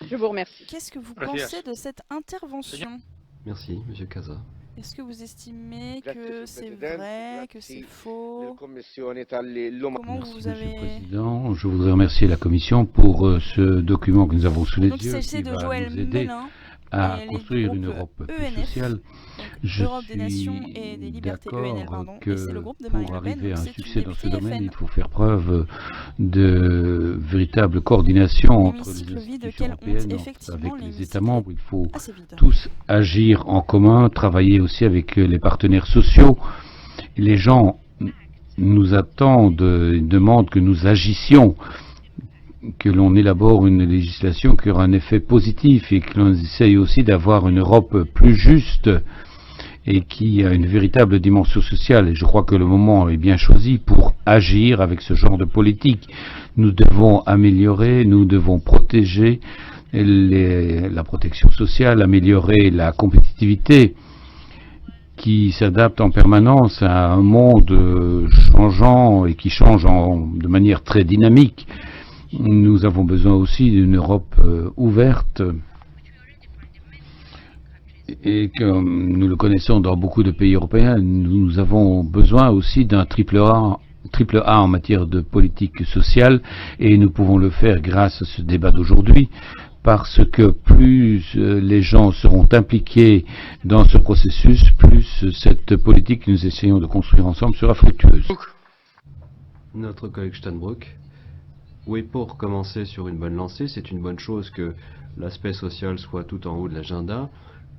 Je vous remercie. Qu'est-ce que vous Gracias. pensez de cette intervention? Merci, Monsieur Casa. Est-ce que vous estimez que Grazie, c'est Presidente. vrai, que Grazie c'est faux? Commissione Italie-Loma. Comment Merci, vous Monsieur le avez... Président. Je voudrais remercier la Commission pour ce document que nous avons sous les Donc il yeux s'agissait qui de va Joël nous aider Mélin, à et les construire une groupes Europe plus ENF, sociale. donc Je Europe des Nations suis et des Libertés, ENL, pardon, d'accord et c'est le que groupe de Marine pour Le Pen, arriver à donc un c'est une succès dans ce députée domaine, FN. il faut faire preuve de véritable coordination entre les L'hémicycle vide, institutions quelle honte, européennes, effectivement, avec les l'hémicycle États membres. Il faut assez vide. tous agir en commun, travailler aussi avec les partenaires sociaux. Les gens nous attendent, ils demandent que nous agissions, que l'on élabore une législation qui aura un effet positif et que l'on essaye aussi d'avoir une Europe plus juste et qui a une véritable dimension sociale. Et je crois que le moment est bien choisi pour agir avec ce genre de politique. Nous devons améliorer, nous devons protéger la protection sociale, améliorer la compétitivité qui s'adapte en permanence à un monde changeant et qui change de manière très dynamique. Nous avons besoin aussi d'une Europe ouverte et comme nous le connaissons dans beaucoup de pays européens, nous avons besoin aussi d'un triple A en matière de politique sociale et nous pouvons le faire grâce à ce débat d'aujourd'hui parce que plus les gens seront impliqués dans ce processus, plus cette politique que nous essayons de construire ensemble sera fructueuse. Notre collègue Steinbrück. Oui, pour commencer sur une bonne lancée, c'est une bonne chose que l'aspect social soit tout en haut de l'agenda,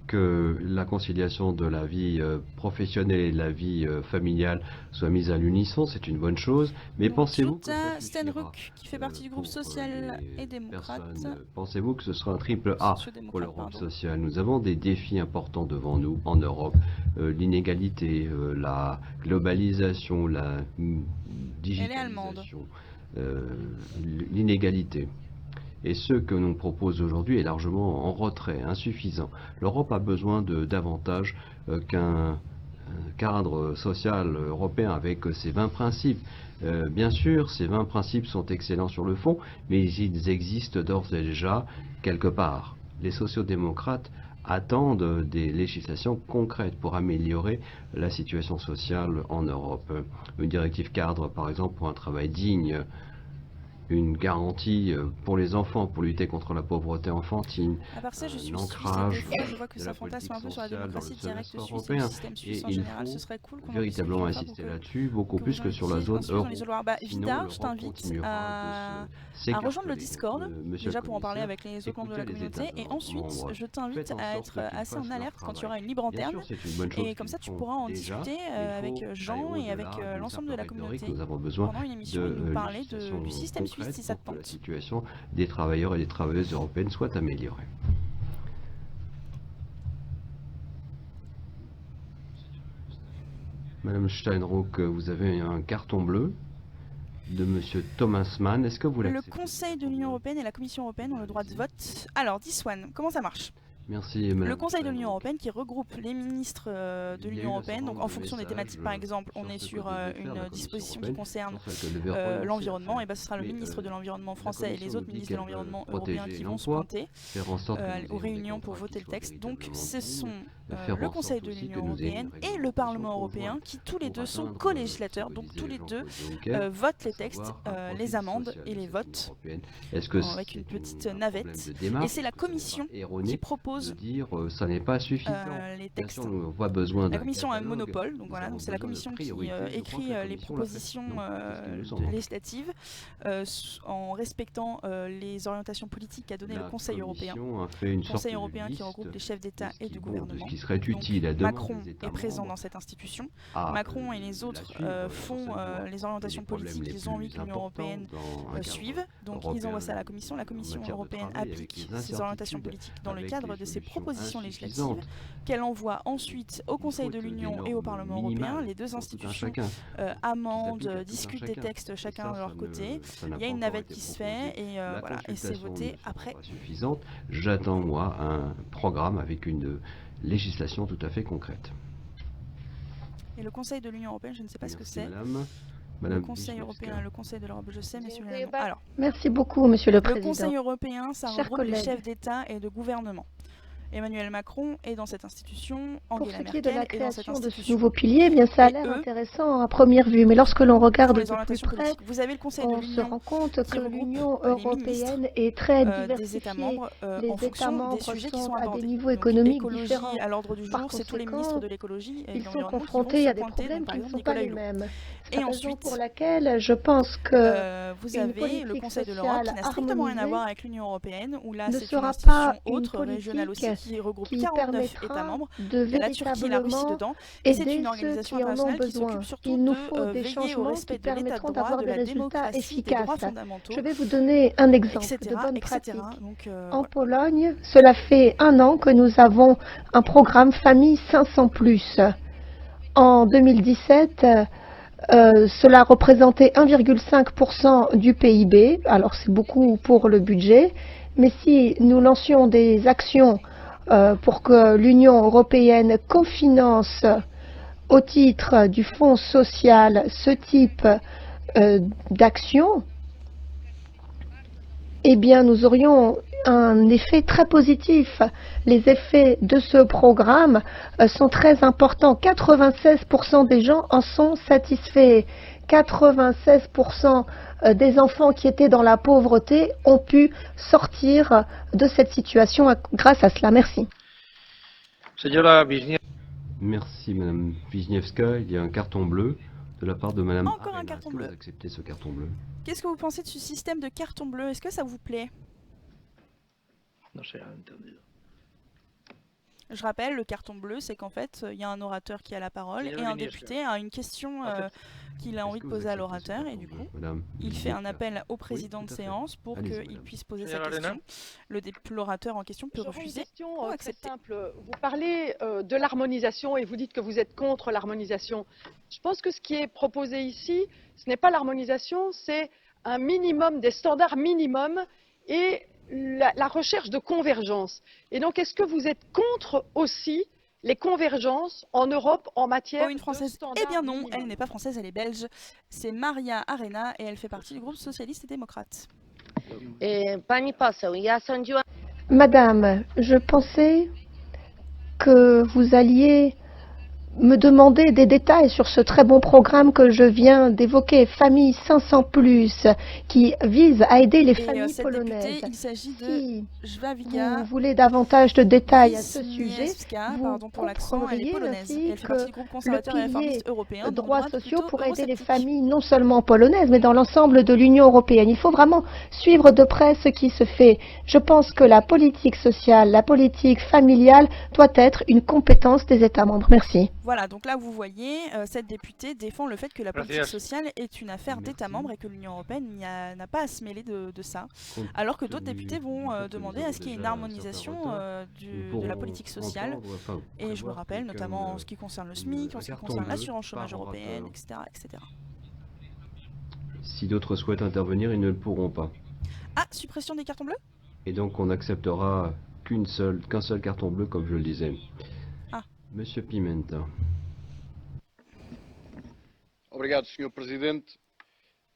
que la conciliation de la vie professionnelle et de la vie familiale soit mise à l'unisson, c'est une bonne chose. Mais Donc, pensez-vous que Jutta ça suffira, Steinruck, qui fait partie du groupe social et démocrate. Pensez-vous que ce sera un triple A pour l'Europe sociale? Nous avons des défis importants devant nous en Europe. L'inégalité, la globalisation, la digitalisation, l'inégalité. Et ce que l'on propose aujourd'hui est largement en retrait, insuffisant. L'Europe a besoin de davantage qu'un cadre social européen avec ses 20 principes. Bien sûr, ces 20 principes sont excellents sur le fond, mais ils existent d'ores et déjà quelque part. Les sociodémocrates attendent des législations concrètes pour améliorer la situation sociale en Europe. Une directive cadre, par exemple, pour un travail digne, une garantie pour les enfants, pour lutter contre la pauvreté enfantine, À part ça, je suis l'ancrage je vois que de ça la fantasme un peu politique sur la sociale dans le démocratie directe semestre suisse et européen. le système suisse Et en il général. faut Ce serait cool qu'on en véritablement discute insister pour là-dessus, beaucoup que plus vous que en sur la discutiez zone dans euro. l'isoloir. Sinon, Vida, je l'Europe t'invite continuera à de rejoindre le s'écarteler. Discord, Monsieur déjà le pour en parler commissaire, avec les autres membres de la écoutez les communauté, et États ensuite membres. je t'invite Faites en à sorte être qu'ils assez fassent en leur alerte quand il y travail. aura une libre Bien antenne, sûr, c'est une bonne chose et comme ça tu qu'ils pourras en font déjà, discuter mais il avec faut Jean aller et avec au-delà d'une l'ensemble de simple la rhétorique. communauté Nous avons besoin pendant une émission de et nous parler législation du système suisse concrète si ça te pour que la tente. situation des travailleurs et des travailleuses européennes soit améliorée. Madame Steinruck, vous avez un carton bleu de Monsieur Thomas Mann. Est-ce que vous Le l'acceptez? Conseil de l'Union Européenne et la Commission Européenne ont le droit de vote. Alors, Diswan, comment ça marche? Merci, Madame Le Conseil de l'Union Steinruck. européenne qui regroupe les ministres de Il y a l'Union eu un européenne. certain Donc, nombre en de fonction des messages, thématiques, par exemple, on est sur ce sur que devait faire la une Commission disposition qui européenne, concerne sur ce qu'elle devait renoncer à l'environnement. faire. Et ben, ce sera le Mais, ministre de l'Environnement la français et Commission les autres nous dit ministres de qu'elle veut l'Environnement européens protéger qui vont se l'emploi, pointer faire en sorte que nous aux ayons des réunions pour contrats voter qui le soient texte. Donc, véritablement ce sont dignes, faire le en Conseil sorte de aussi l'Union que nous ayons européenne une et le Parlement réglementation européen qui tous les pour deux sont atteindre co-législateurs. ce que Donc, disait tous les deux Jean-Claude Juncker, votent à les textes, savoir un les profil amendes social et de les cette votes Union européenne. Est-ce que avec c'est une petite un navette. problème de démarche? Et c'est la Est-ce que ce n'est Commission pas erroné qui de propose dire ça n'est pas suffisant? les Bien textes. sûr, nous n'avons pas besoin La d'un Commission a un catalogue. monopole, donc Nous voilà, avons donc c'est la besoin de Commission qui priorités. Je crois que écrit la les Commission l'a fait. propositions Donc, qu'est-ce qu'il nous en manque? législatives en respectant les orientations politiques qu'a donné le Conseil européen. A fait une Le sorte Conseil de européen qui liste regroupe les chefs de d'État ce et qui de bon, gouvernement. de ce qui serait Donc, utile à demander Macron des États est présent membres dans cette institution. à, Macron et les la autres suivre font essentiellement. les orientations Les problèmes politiques les qu'ils ont envie plus que l'Union importants européenne dans un cadre suive. Donc ils européen envoient ça à la Commission. La en Commission matière de européenne travail, avec applique les ces orientations incertitudes, politiques dans le avec cadre les de ces solutions propositions législatives insuffisantes. qu'elle envoie ensuite au Conseil de Il faut l'Union des et au normes Parlement minimales européen. Les deux pour tout un institutions chacun, amendent, qui s'appliquent à tout un discutent des chacun. textes Et chacun ça, de leur ça côté. ça n'a Il y a pas une encore navette été qui se proposé. fait et La voilà, et c'est consultation voté ne sera après. pas suffisante. J'attends, moi, un programme avec une législation tout à fait concrète. Et le Conseil de l'Union européenne, je ne sais pas ce que Merci, c'est. Madame. Le Madame Conseil Wisniewska. européen et le Conseil de l'Europe, je sais, mais celui-là non. Alors, Merci beaucoup, Monsieur le le Président. Conseil européen, ça Chers regroupe les collègues. chefs d'État et de gouvernement. Emmanuel Macron est dans cette institution, Pour Angela ce qui est de la Merkel est dans cette création de ce institution. nouveau pilier, eh bien ça a Et l'air eux, intéressant à première vue, mais lorsque l'on regarde Pour de les plus orientations près, politiques. Vous avez le Conseil de on se l'Union rend compte qui que regroupe l'Union les ministres européenne est très des États diversifiée. membres Les en États fonction des membres sujets qui sont sont à des abordés. niveaux Donc économiques l'écologie différents. à l'ordre du Par jour, c'est tous les conséquent, ministres de l'écologie et ils de sont l'environnement qui vont confrontés se à des pointer, problèmes donc par qui ne exemple sont pas Nicolas les Hulot. mêmes. C'est Et la raison ensuite, pour laquelle je pense que vous une avez le politique Conseil de l'Europe qui sociale n'a strictement rien à harmonisée voir avec l'Union européenne, où là ne c'est une sera institution pas une autre, régionale aussi, politique qui regroupe qui 49 États permettra membres. de Il y a la Turquie et la Russie véritablement dedans. Et c'est aider une ceux organisation qui en ont internationale qui besoin. s'occupe surtout Il nous de faut des veiller au changements respect qui de l'état de permettront droit, d'avoir de des la résultats démocratie, des droits efficaces. fondamentaux, Je vais vous donner un exemple etc. de bonne etc. pratique. Donc, En voilà. Pologne, cela fait 1 an que nous avons un programme Famille 500+. En 2017, cela représentait 1,5% du PIB, alors c'est beaucoup pour le budget, mais si nous lancions des actions pour que l'Union européenne cofinance au titre du Fonds social ce type d'action, eh bien nous aurions un effet très positif. Les effets de ce programme sont très importants. 96% des gens en sont satisfaits. 96% des enfants qui étaient dans la pauvreté ont pu sortir de cette situation grâce à cela. Merci. Señora Wisniewska. Merci, Madame Wisniewska. Il y a un carton bleu de la part de Madame Encore un Arena. carton Est-ce que bleu. vous acceptez ce carton bleu? Qu'est-ce que vous pensez de ce système de carton bleu? Est-ce que ça vous plaît? No se ha entendido. Je rappelle, le carton bleu, c'est qu'en fait, il y a un orateur qui a la parole Señora et un Wisniewska. député a une question qu'il a Est-ce envie que de vous poser à acceptez ce l'orateur et carton du bleu, coup, Madame il fait un Wisniewska? appel au président tout de à fait. séance pour Allez-y, qu'il madame. puisse poser sa Señora question. Arena. L'orateur en question peut J'aurais une refuser question ou très accepter. simple. Vous parlez de l'harmonisation et vous dites que vous êtes contre l'harmonisation. Je pense que ce qui est proposé ici, ce n'est pas l'harmonisation, c'est un minimum, des standards minimums et la recherche de convergence. Et donc, est-ce que vous êtes contre aussi les convergences en Europe en matière Oh, une de française? standards Eh bien non, minimums? elle n'est pas française, elle est belge. C'est Maria Arena et elle fait partie du groupe socialiste et démocrate. Pani poseł, ja sądziłam, Madame, je pensais que vous alliez me demander des détails sur ce très bon programme que je viens d'évoquer, Famille 500+, qui vise à aider les Et familles cette polonaises. députée, il s'agit de Si Jwawiga vous voulez davantage de détails à ce sujet, Wisniewska, vous pardon pour l'accent, elle est comprendriez polonaise. Et ainsi elle fait partie que du groupe le conservateur et pilier réformiste européen, donc droits droite sociaux plutôt pour aider les eurosceptique. familles non seulement polonaises, mais dans l'ensemble de l'Union européenne. Il faut vraiment suivre de près ce qui se fait. Je pense que la politique sociale, la politique familiale doit être une compétence des États membres. Merci. Voilà, donc là vous voyez, cette députée défend le fait que la politique Gracias. sociale est une affaire d'États membres et que l'Union européenne n'a pas à se mêler de ça. Compte Alors que d'autres tenu députés du vont fait que demander nous à avons ce qu'il y ait une déjà un harmonisation certain retard, nous de la pourrons politique sociale. entendre, enfin, Et je me prévoir rappelle quelqu'un, notamment en ce qui concerne le SMIC, en ce qui carton concerne bleu l'assurance chômage par européenne, orateur. etc. Si d'autres souhaitent intervenir, ils ne le pourront pas. Ah, suppression des cartons bleus? Et donc on n'acceptera qu'un seul carton bleu, comme je le disais. Ah. Monsieur Pimenta. Obrigado, Sr. Presidente.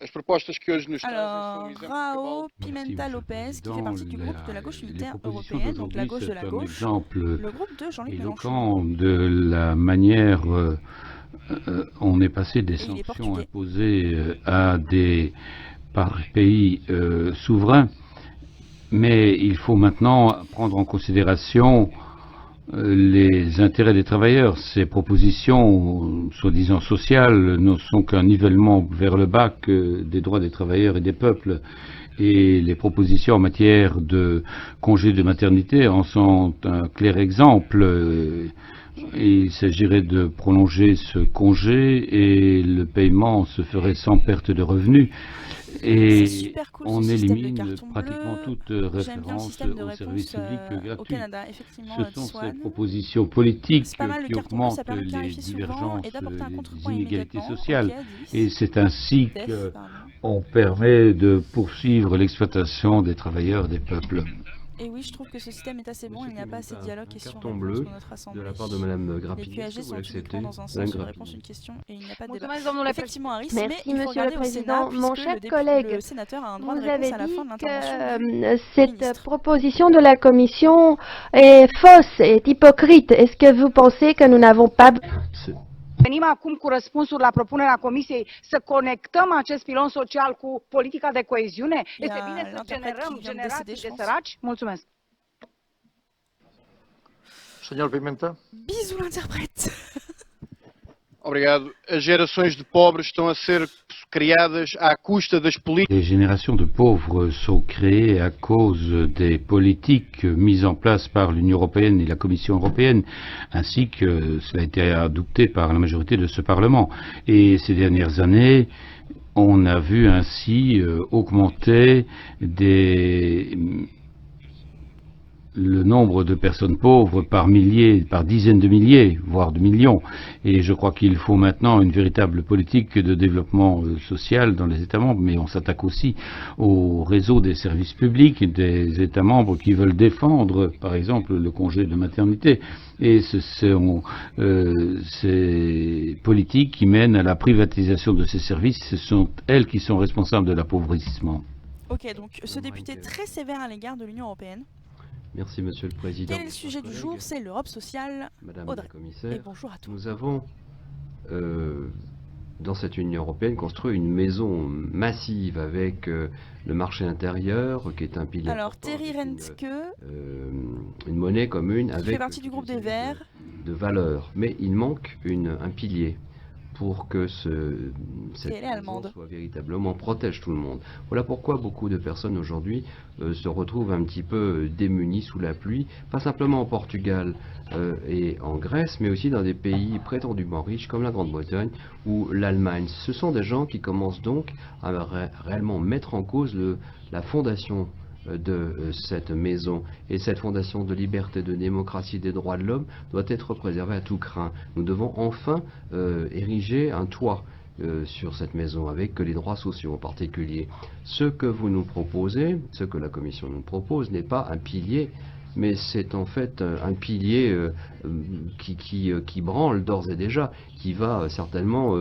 As propostas que hoje nos trazem são Alors, exemplo de Rao cabal. Pimenta Merci, Monsieur le Lopez, qui fait Président. partie du groupe de la gauche Les unitaire propositions européenne, donc la d'aujourd'hui, gauche de la c'est un gauche, exemple le groupe de Jean-Luc Mélenchon. éloquent de la manière on est passé des Et il est sanctions portugais. imposées par pays souverains, mais il faut maintenant prendre en considération les intérêts des travailleurs. Ces propositions, soi-disant sociales, ne sont qu'un nivellement vers le bas des droits des travailleurs et des peuples. Et les propositions en matière de congé de maternité en sont un clair exemple. Il s'agirait de prolonger ce congé et le paiement se ferait sans perte de revenus. Et C'est super cool, on ce système de élimine carton pratiquement bleu. toute J'aime bien le référence système de aux services réponse publics au gratuits. Canada, effectivement, Ce sont ces Swan. propositions politiques C'est pas mal, le qui carton bleu, ça augmentent permet de les clarifier souvent divergences, et d'apporter un les contrepoint inégalités immédiatement. sociales. Ok, Et c'est ainsi Def, pardon. qu'on permet de poursuivre l'exploitation des travailleurs et des peuples. Et oui, je trouve que ce système est assez bon, il n'y a pas assez de dialogue, Un question carton réponse bleu dans notre de assemblée. la part de Madame Les Grappini. QAG Est-ce que vous sont l'acceptez, uniquement dans un Madame sens, une Grappini. réponse, une question, et il n'y a pas de débat. Mulțumesc, domnule Effectivement, Harris, Merci, mais il faut Monsieur regarder le au Sénat, Président. Mon puisque cher le député, collègue, le sénateur a un droit de Vous réponse avez à la dit fin de l'intervention du que cette ministre. proposition de la Commission est fausse, est hypocrite. Est-ce que vous pensez que nous n'avons pas... Venim acum cu răspunsuri la propunerea Comisiei să conectăm acest pilon social cu politica de coeziune? Este bine să generăm generații de săraci? Mulțumesc. Senhor Pimenta. Bisous l'interprète. Obrigado. As gerações de pobres estão a ser criadas à custa das políticas. Les générations de pauvres sont créées à cause des politiques mises en place par l'Union européenne et la Commission européenne, ainsi que cela a été adopté par la majorité de ce Parlement. Et ces dernières années, on a vu ainsi augmenter le nombre de personnes pauvres par milliers, par dizaines de milliers, voire de millions. Et je crois qu'il faut maintenant une véritable politique de développement social dans les États membres, mais on s'attaque aussi au réseau des services publics des États membres qui veulent défendre, par exemple, le congé de maternité. Et ce sont ces politiques qui mènent à la privatisation de ces services. Ce sont elles qui sont responsables de l'appauvrissement. Ok, donc ce député très sévère à l'égard de l'Union européenne. Merci, Monsieur le Président. Quel est le sujet du jour? C'est l'Europe sociale. Madame Audrey. la Commissaire, Et bonjour à tous. nous avons, dans cette Union européenne, construit une maison massive avec le marché intérieur, qui est un pilier Alors, important, Terry avec Rentke, une monnaie commune qui avec fait partie du groupe des Verts. de valeurs. Mais il manque un pilier pour que cette elle est maison allemande. soit véritablement protège tout le monde. Voilà pourquoi beaucoup de personnes aujourd'hui se retrouvent un petit peu démunies sous la pluie, pas simplement au Portugal et en Grèce, mais aussi dans des pays prétendument riches comme la Grande-Bretagne ou l'Allemagne. Ce sont des gens qui commencent donc à réellement mettre en cause la fondation de cette maison. Et cette fondation de liberté, de démocratie, des droits de l'homme doit être préservée à tout craint. Nous devons enfin ériger un toit sur cette maison, avec les droits sociaux en particulier. Ce que vous nous proposez, ce que la Commission nous propose, n'est pas un pilier, mais c'est en fait un pilier qui branle d'ores et déjà, qui va certainement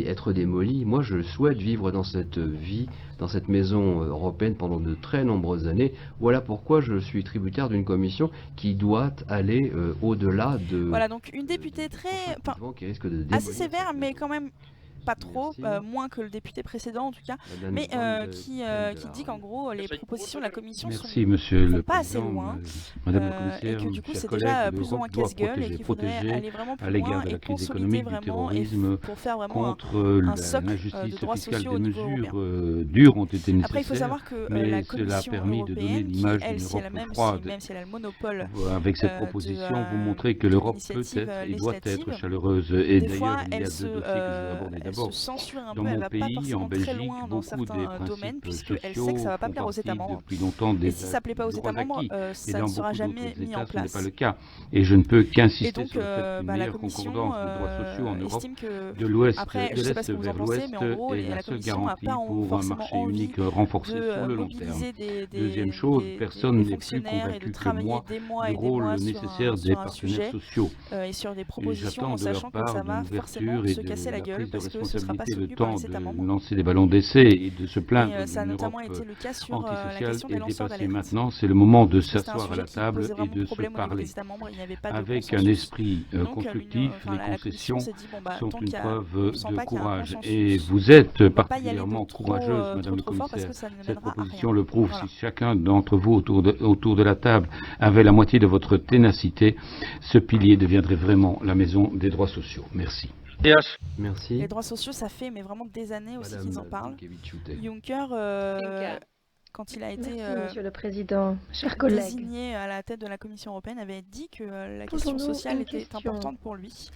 être démoli. Moi, je souhaite vivre dans cette vie, dans cette maison européenne pendant de très nombreuses années. Voilà pourquoi je suis tributaire d'une commission qui doit aller au-delà de... Voilà, donc une députée qui risque de assez sévère, mais quand même pas trop, moins que le député précédent en tout cas, mais qui dit qu'en gros les propositions de la commission sont pas assez loin, Madame la commissaire, et que du coup c'est chers déjà collègues, plus ou moins l'Europe doit casse-gueule et qu'il faudrait aller vraiment à plus l'égard loin de et la crise consolider économique, du vraiment terrorisme, pour faire vraiment contre un socle de l'injustice droits fiscale. sociaux au Des niveau mesures européen. dures ont été nécessaires, Après il faut savoir que la mais cela a Commission permis de donner européenne, qui l'image elle, d'une si elle a Europe même froide. si elle a le monopole Avec cette proposition, vous montrez que l'Europe peut être et doit être chaleureuse. Et d'ailleurs, il y a deux dossiers que je vais aborder d'abord. Dans mon pays, en Belgique, beaucoup des domaines, principes puisqu'elle sociaux sait que ça va pas font plaire aux États partie membres. depuis longtemps des Et si ça plaît pas aux États membres, acquis. ça Et ne dans sera beaucoup jamais d'autres mis en États, ce n'est place. pas le cas. Et je ne peux qu'insister Et donc, sur le fait qu'une la meilleure Commission concordance de droits sociaux en Europe, estime que, de l'ouest, après, de je sais pas l'est ce que vous en vers pensez, l'ouest, mais en gros, est la la seule Commission n'a garantie pas pour un forcément marché envie unique renforcé de sur le long terme. mobiliser Deuxième chose, personne n'est plus fonctionnaires et de convaincu que travailler moi des mois du et des mois rôle sur nécessaire un des partenaires sujet sociaux. et sur des Et propositions, j'attends en de leur sachant que part ça va de forcément l'ouverture et se de casser la la gueule prise de parce que ce sera pas responsabilité, le soutenu par temps les États de membres. lancer des ballons d'essai et de se plaindre Et ça a d'une notamment Europe été le cas sur la antisociale question des est lanceurs dépassé. d'alerte. Maintenant, c'est le moment de C'était un s'asseoir à sujet la qui table posait et vraiment de se problème au niveau parler. des États membres, il n'y avait pas de Avec un consensus. esprit Donc, constructif, la les Commission concessions s'est dit, bon, bah, sont tant une qu'il y a- preuve on sent de pas qu'il y a un courage. consensus, Et vous êtes on va pas y aller de particulièrement trop, courageuse, Madame le trop fort parce Commissaire. que ça ne Cette mènera à proposition rien. le prouve. Voilà. Si chacun d'entre vous autour de la table avait la moitié de votre ténacité, ce pilier deviendrait vraiment la maison des droits sociaux. Merci. Merci. Les droits sociaux, ça fait mais vraiment des années aussi qu'ils en parlent. Juncker, quand il a été Merci, Monsieur le Président, chers collègues. désigné à la tête de la Commission européenne, avait dit que la Posons-nous question sociale une était question. importante pour lui.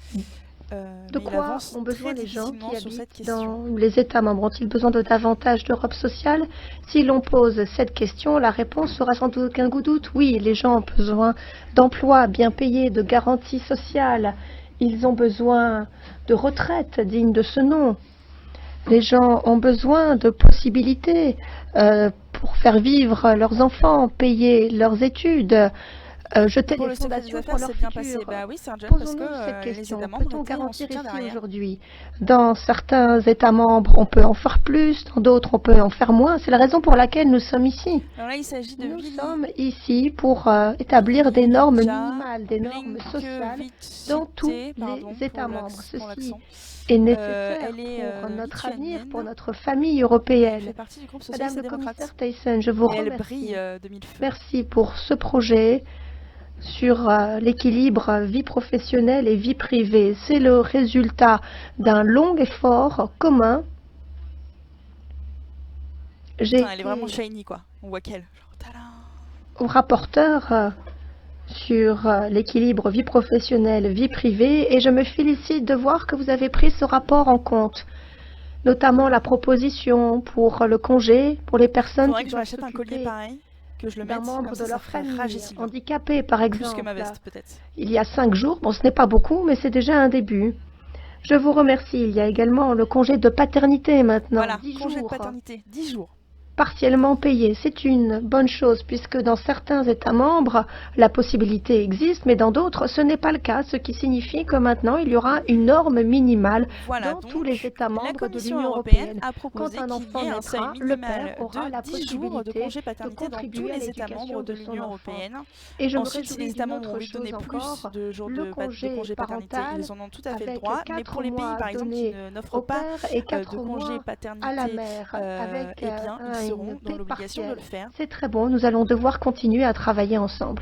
De Mais il quoi avance ont besoin très les gens difficilement qui sur cette habitent question. dans les États membres? Ont-ils besoin de davantage d'Europe sociale? Si l'on pose cette question, la réponse sera sans doute aucun doute. Oui, les gens ont besoin d'emplois bien payés, de garanties sociales. Ils ont besoin de retraites dignes de ce nom. Les gens ont besoin de possibilités pour faire vivre leurs enfants, payer leurs études, jeter Pour les le secret des fondations affaires, pour leur c'est bien passé. futur. Bah oui, c'est un job parce Posons-nous que cette les question. États membres Peut-on étaient en garantir soutien ici derrière. aujourd'hui? Dans certains États membres, on peut en faire plus, dans d'autres, on peut en faire moins. C'est la raison pour laquelle nous sommes ici. Alors là, il s'agit de Nous sommes ici pour établir des normes minimales, des normes sociales dans tous les États membres. Ceci est nécessaire elle est, pour notre avenir, lituanienne. pour notre famille Elle européenne. fait partie du groupe Madame socialiste le et démocrate. commissaire Thyssen, je vous Et elle remercie. brille de mille feux. Merci pour ce projet sur l'équilibre vie professionnelle et vie privée. C'est le résultat d'un long effort commun. J'ai Putain, elle est été vraiment shiny quoi. On voit qu'elle. Genre, tadam. au rapporteur sur l'équilibre vie professionnelle, vie privée, et je me félicite de voir que vous avez pris ce rapport en compte, notamment la proposition pour le congé pour les personnes Faudrait qui que je doivent m'achète un collier s'occuper pareil, que je le d'un mette membre comme de ça leur ferait famille, rager Sylvain. handicapé par Plus exemple. que ma veste peut-être. Il y a 5 jours, bon ce n'est pas beaucoup, mais c'est déjà un début. Je vous remercie. Il y a également le congé de paternité maintenant, Voilà, 10 congé de jours, paternité, 10 jours. partiellement payé. C'est une bonne chose puisque dans certains États membres, la possibilité existe, mais dans d'autres, ce n'est pas le cas, ce qui signifie que maintenant, il y aura une norme minimale Voilà, dans donc, tous les États la membres de Commission l'Union européenne européenne. a Quand proposé un qu'il enfant y ait un seuil naîtra, le minimal père aura la de 10 jours de possibilité congé paternité dans tous contribuer à les États l'éducation membres de de son l'Union enfant. européenne. Et je me Ensuite, si les réjouis États d'une membres ont autre envie de donner chose plus encore, de jours le de congé congé paternité, parental ils en ont tout à fait le avec droit. Mais 4 pour les pays, mois par exemple, qui donnés n'offrent au pas père et de 4 congé mois paternité, à la mère, avec eh bien, ils seront dans paie l'obligation de le partielle. faire. C'est très bon, nous allons devoir continuer à travailler ensemble.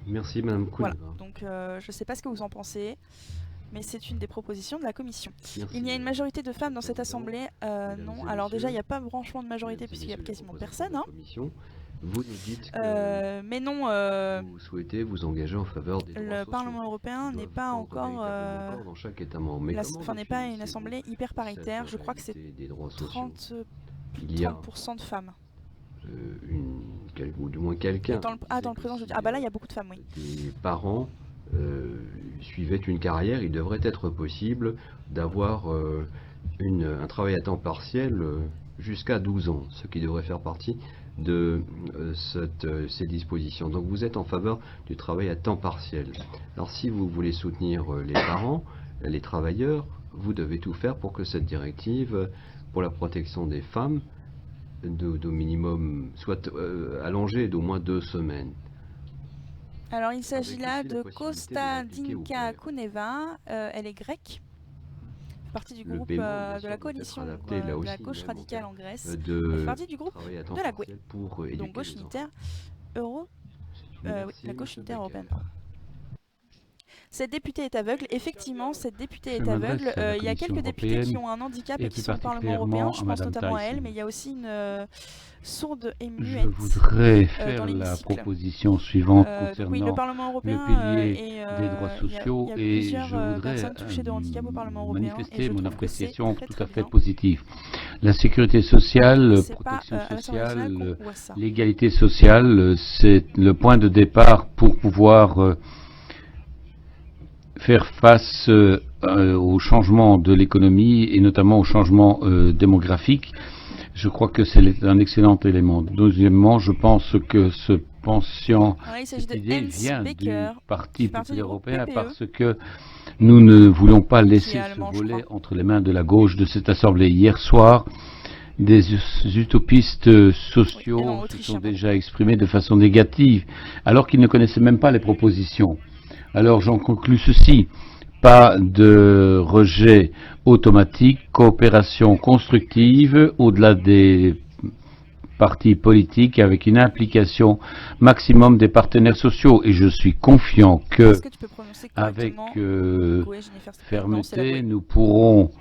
Merci Madame Kuhn. Voilà, donc je ne sais pas ce que vous en pensez, mais c'est une des propositions de la Commission. Merci. Il y a une majorité de femmes dans cette assemblée non. et Alors déjà, il n'y messieurs, a pas franchement de majorité Mesdames et puisqu'il n'y a messieurs les quasiment représentants personne. de la Hein. Commission, vous nous dites que Mais non, vous souhaitez vous engager en faveur des droits le sociaux Parlement européen qui n'est doivent pas prendre encore, véritablement corps dans chaque État membre. Mais comment n'est pas une définissez-vous assemblée hyper paritaire. Je crois que c'est cette réalité des droits sociaux 30% Il y a 30% de femmes. ou du moins quelqu'un. Dans le présent, je dis, ah bah là, il y a beaucoup de femmes, oui. Les parents suivaient une carrière, il devrait être possible d'avoir un travail à temps partiel jusqu'à 12 ans, ce qui devrait faire partie de ces dispositions. Donc vous êtes en faveur du travail à temps partiel. Alors si vous voulez soutenir les parents, les travailleurs, vous devez tout faire pour que cette directive pour la protection des femmes au minimum soit allongée d'au moins 2 semaines. Alors il s'agit là Avec aussi de la possibilité de Kostadinka l'appliquer Kuneva, elle est grecque, fait partie du Le groupe paiement, bien de sûr, la doit être coalition adapté, là de la aussi, gauche même, radicale en Grèce, elle fait de partie du groupe travail à temps de la GUE, partiel pour éduquer donc gauche les unitaire oui, Merci, la gauche monsieur unitaire Becker. européenne. Pardon. Cette députée est aveugle. Effectivement, cette députée Je est aveugle. m'adresse à la Il y a Commission quelques députés qui européenne ont un handicap et et qui plus sont au Parlement européen. particulièrement Je à pense Madame notamment à elle, Thyssen. mais il y a aussi une sourde et Je muette voudrais faire dans la l'hémicycle. proposition suivante Oui, le concernant Parlement le européen pilier et des droits il y sociaux a et plusieurs je voudrais personnes touchées de handicap au Parlement européen et manifester je mon trouve que c'est appréciation très tout très à fait bien. positive. La sécurité sociale, C'est pas protection à l'Assemblée nationale sociale, qu'on voit ça. l'égalité sociale, c'est le point de départ pour pouvoir faire face au changement de l'économie et notamment au changement démographique. Je crois que c'est un excellent élément. Deuxièmement, je pense que ce pension, Alors, il s'agit cette de idée Hans vient Becker, du Parti qui fait partie du populaire groupe européen PPE, parce que nous ne voulons pas qui est laisser ce allemand, je volet crois. entre les mains de la gauche de cette assemblée. Hier soir, des utopistes sociaux et non, se autrichien, sont pardon. déjà exprimés de façon négative, alors qu'ils ne connaissaient même pas les propositions. Alors j'en conclus ceci. Pas de rejet automatique, coopération constructive au-delà des partis politiques avec une implication maximum des partenaires sociaux. Et je suis confiant que, Est-ce que tu peux prononcer avec correctement GUE, Jennifer Stephen? Non, c'est la fermeté, GUE. nous pourrons Faut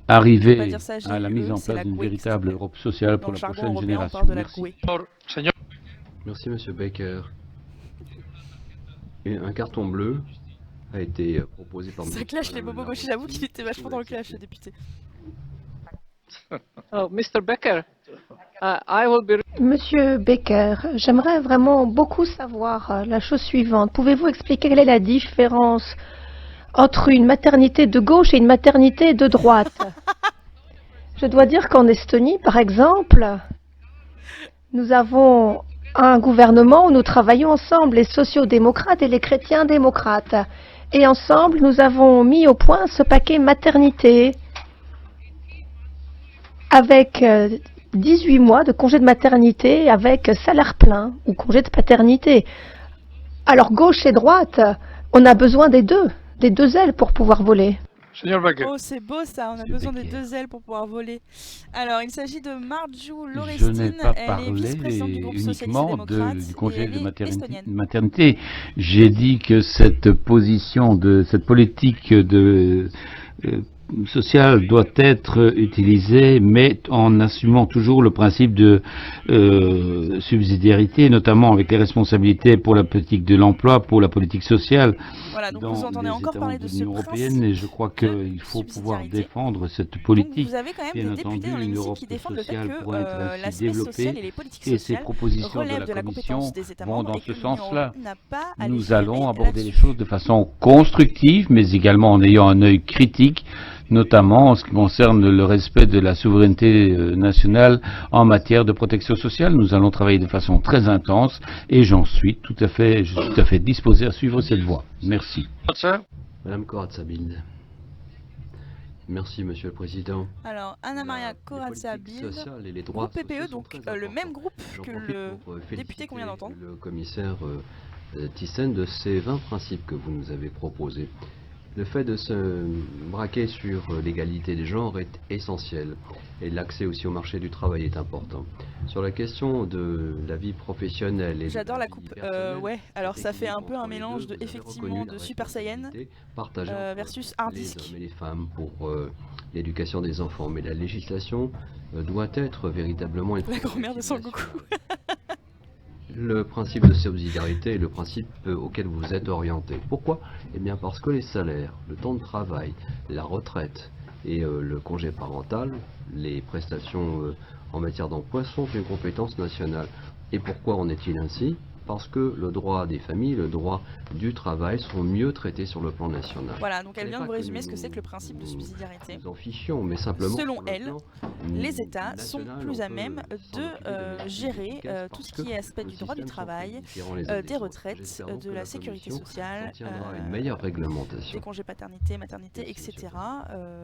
pas arriver dire ça à la GUE, mise en c'est place la d'une GUE qui véritable s'appelle. Europe sociale Dans pour le la jargon prochaine européen, on génération. parle de la Merci. GUE. Merci, monsieur Becker. Et un carton bleu a été proposé par Ça clash les bobos gauchis, j'avoue qu'il était vachement dans le clash, le député. Oh, Mr. Becker, I will be... Monsieur Becker, j'aimerais vraiment beaucoup savoir la chose suivante. Pouvez-vous expliquer quelle est la différence entre une maternité de gauche et une maternité de droite? Je dois dire qu'en Estonie, par exemple, nous avons un gouvernement où nous travaillons ensemble, les sociaux-démocrates et les chrétiens-démocrates. Et ensemble, nous avons mis au point ce paquet maternité avec 18 mois de congé de maternité avec salaire plein ou congé de paternité. Alors gauche et droite, on a besoin des deux ailes pour pouvoir voler. Signor Becker. Oh, c'est beau ça, on a besoin des deux ailes pour pouvoir voler. Alors, il s'agit de Marju Je Laurestine, n'ai pas elle est parlé vice-présidente du groupe socialiste et uniquement démocrate du et congé elle de est estonienne. maternité. J'ai dit que cette position, cette politique sociale doit être utilisée, mais en assumant toujours le principe de subsidiarité, notamment avec les responsabilités pour la politique de l'emploi, pour la politique sociale. Voilà, donc dans vous entendez les encore États parler membres de de ce l'Union européenne, principe et je crois qu'il faut pouvoir défendre cette politique. Donc vous avez quand même Bien des députés entendu, dans une l'hémicycle Europe qui défendent le fait sociale que pourrait être ainsi l'aspect social développée, et les politiques et ces sociales propositions de relèvent la de la Commission compétence des États vont membres dans et que ce l'Union sens-là. n'a pas à Nous légiférer allons aborder les là-dessus. choses de façon constructive, mais également en ayant un œil critique, notamment en ce qui concerne le respect de la souveraineté nationale en matière de protection sociale. Nous allons travailler de façon très intense et je suis tout à fait disposé à suivre cette voie. Merci. Madame Corazza-Bildt. Merci, Monsieur le Président. Alors, Anna Maria Corazza Bildt, groupe PPE, donc le même groupe que le député qu'on vient d'entendre. Le commissaire Thyssen de ces 20 principes que vous nous avez proposés. Le fait de se braquer sur l'égalité des genres est essentiel et l'accès aussi au marché du travail est important. Sur la question de la vie professionnelle et j'adore la coupe, ouais, alors ça fait un peu un mélange de, effectivement de Super Saiyan versus Hard les Disk. hommes et les femmes pour l'éducation des enfants, mais la législation doit être véritablement... La grand-mère de Sangoku. Le principe de subsidiarité est le principe auquel vous êtes orienté. Pourquoi? Eh bien parce que les salaires, le temps de travail, la retraite et le congé parental, les prestations en matière d'emploi sont une compétence nationale. Et pourquoi en est-il ainsi? parce que le droit des familles, le droit du travail sont mieux traités sur le plan national. Voilà, donc elle vient de vous résumer ce que c'est que le principe de subsidiarité. Nous en fichions, mais simplement... Selon elle, les États sont plus à même de gérer tout ce qui est aspect du droit du travail, des retraites, de la sécurité sociale, une meilleure réglementation. des congés paternité, maternité, etc.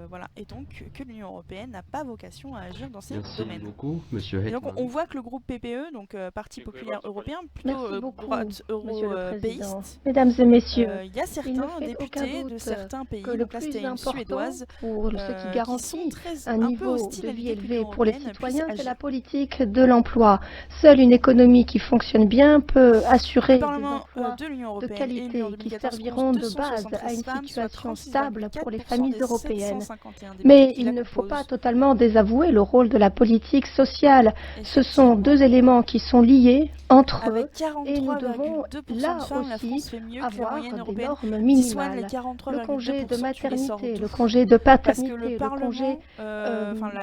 Voilà. Et donc que l'Union européenne n'a pas vocation à agir dans ces domaines. Merci beaucoup, Monsieur Et donc Hetman. on voit que le groupe PPE, donc Parti populaire européen, Merci plutôt beaucoup, droite Monsieur le Président. européiste, Mesdames et messieurs, il y a il ne certains fait aucun députés de doute certains pays, que le donc là plus c'était une important Suédoise, pour ce qui qui sont garantit très, un peu niveau hostiles de à vie l'idée que élevé l'Union pour les européenne citoyens, puisse c'est la agir. politique de l'emploi. Seule une économie qui fonctionne bien peut assurer Le des Parlement emplois de l'Union de européenne élu qualité en qui 2014 serviront de base à 273 une femmes, soit situation stable pour les 36,4% familles des européennes. 751 députés Mais qui il la ne faut pas composent. totalement désavouer le rôle de la politique sociale. Ce sont deux éléments qui sont liés entre eux Avec et nous devons 43,2% là de femmes, la aussi France fait mieux que la avoir moyenne des européenne. normes Qui soignent les minimales. 43,2%, Le congé de tu les sors maternité, d'où? le congé de Parce que paternité, le le Parlement, congé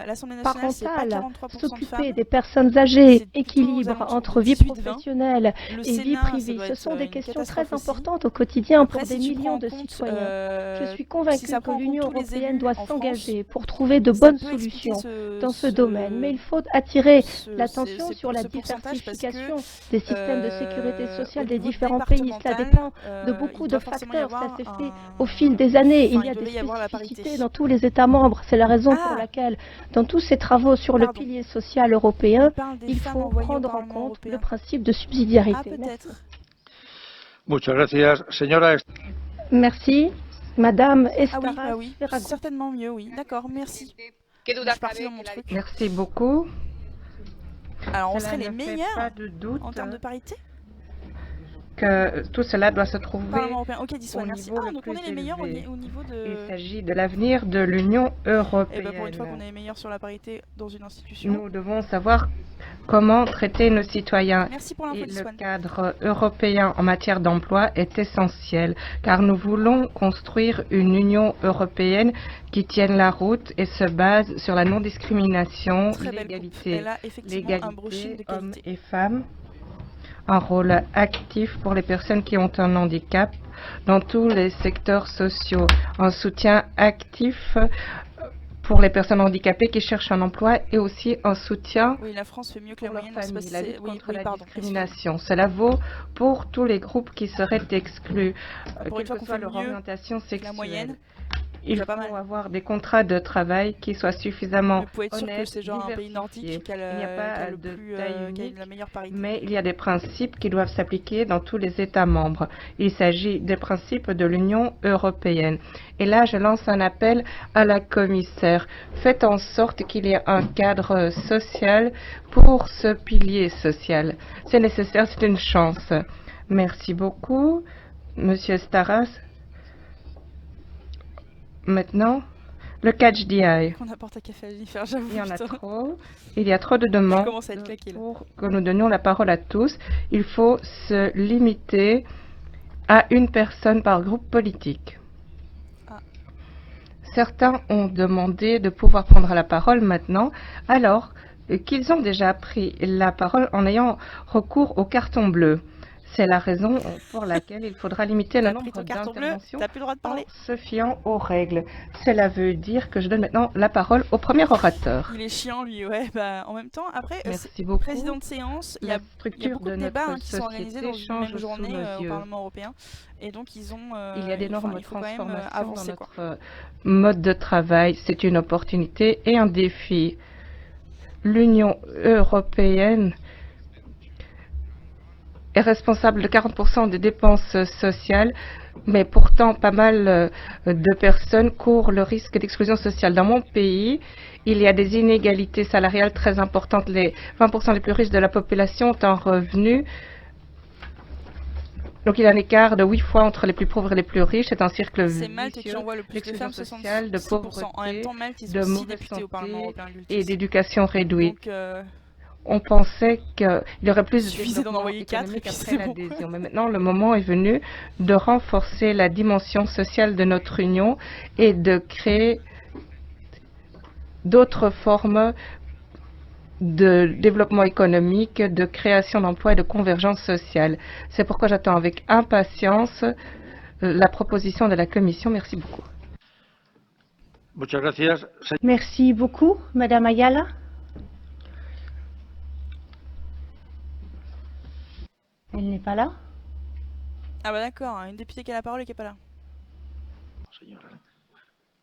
l'Assemblée nationale, c'est pas parental, 43% de s'occuper femmes. des personnes âgées, C'est plutôt aux équilibre alentours entre de vie 18-20. professionnelle Le et vie Sénat, ça privée. doit Ce être sont des une questions très catastrophe aussi. importantes au quotidien Après, pour des si tu prends millions en de compte, citoyens. Je suis si convaincue ça que prend en compte l'Union tous les européenne élus doit en France, s'engager pour trouver de ça bonnes peut expliquer solutions dans ce domaine. Mais il faut attirer l'attention sur la diversification des systèmes de sécurité sociale des différents pays. Cela dépend de beaucoup de facteurs. Ça s'est fait au fil des années. Il y a des spécificités dans tous les États membres. C'est la raison pour laquelle, dans tous ces travaux sur le pilier social européen, il faut prendre en compte le principe de subsidiarité. Merci. Muchas gracias, señora. Merci. Madame Ah oui, Estaras bah oui, Ferragut. certainement mieux, oui. D'accord, merci. Je suis partie dans mon truc. Merci beaucoup. Alors, on Cela serait les ne fait meilleurs pas de doute en termes de parité que tout cela doit se trouver Parlement européen. Ok, dis-moi, au merci. niveau Ah, le donc on plus est les meilleurs au élevé. niveau de... Il s'agit de l'avenir de l'Union Et européenne. bah pour une fois qu'on est les meilleurs sur la parité dans une institution. Nous devons savoir comment traiter nos citoyens. Merci pour l'info, Et le Liswan. cadre européen en matière d'emploi est essentiel, car nous voulons construire une Union européenne qui tienne la route et se base sur la non-discrimination, Très belle coupe. l'égalité, Elle a effectivement un brushing de hommes qualité. et femmes, un rôle actif pour les personnes qui ont un handicap dans tous les secteurs sociaux, un soutien actif pour les personnes handicapées qui cherchent un emploi et aussi un soutien Oui, la France fait mieux que la pour leur moyenne. donc c'est pas famille, si la c'est- lutte oui, contre oui, la pardon. discrimination. Cela vaut pour tous les groupes qui seraient exclus, Pour une quelle fois que qu'on soit fait leur mieux orientation que la sexuelle. moyenne. Il déjà faut pas mal. avoir des contrats de travail qui soient suffisamment Vous pouvez être sûr que honnêtes, c'est genre un pays diversifiés. nordique qui a, Il n'y a pas le de plus, taille qui a unique, la meilleure parité. mais il y a des principes qui doivent s'appliquer dans tous les États membres. Il s'agit des principes de l'Union européenne. Et là, je lance un appel à la commissaire. Faites en sorte qu'il y ait un cadre social pour ce pilier social. C'est nécessaire, c'est une chance. Merci beaucoup, Monsieur Staras. Maintenant, le catch the eye. On apporte à café à Jennifer, j'avoue. Il y en a putain. trop. Il y a trop de Je demandes. commence à être claqué là. Pour que nous donnions la parole à tous, il faut se limiter à une personne par groupe politique. Ah. Certains ont demandé de pouvoir prendre la parole maintenant, alors qu'ils ont déjà pris la parole en ayant recours au carton bleu. C'est la raison pour laquelle il faudra limiter le T'as pris nombre ton carton bleu, d'interventions t'as plus le droit de parler. en se fiant aux règles. Cela veut dire que je donne maintenant la parole au premier orateur. Il est chiant lui, ouais. Bah, en même temps, après, Merci beaucoup. président de séance, il y La a beaucoup structure de de débats notre qui sont organisés dans société une change même sous journée nos au yeux. Parlement européen. Et donc ils ont... Il y a d'énormes il faut quand même transformations avancer, dans quoi. notre mode de travail. C'est une opportunité et un défi. L'Union européenne est responsable de 40% des dépenses sociales, mais pourtant pas mal de personnes courent le risque d'exclusion sociale. Dans mon pays, il y a des inégalités salariales très importantes. Les 20% les plus riches de la population ont un revenu. Donc il y a un écart de 8 fois entre les plus pauvres et les plus riches. C'est un cercle C'est Malte qui vicieux envoie le plus de d'exclusion femmes, sociale, de 66%. pauvreté, En même temps, Malte, ils de ont 6 mauvaise députés au Parlement santé européen. Lultis. et d'éducation réduite. Donc, On pensait qu'il y aurait plus de suffisait d'en développement envoyer 4 et économique puis après c'est bon. l'adhésion. Mais maintenant, le moment est venu de renforcer la dimension sociale de notre Union et de créer d'autres formes de développement économique, de création d'emplois et de convergence sociale. C'est pourquoi j'attends avec impatience la proposition de la Commission. Merci beaucoup. Merci beaucoup, Madame Ayala. Elle n'est pas là. Ah bah d'accord, une députée qui a la parole et qui n'est pas là.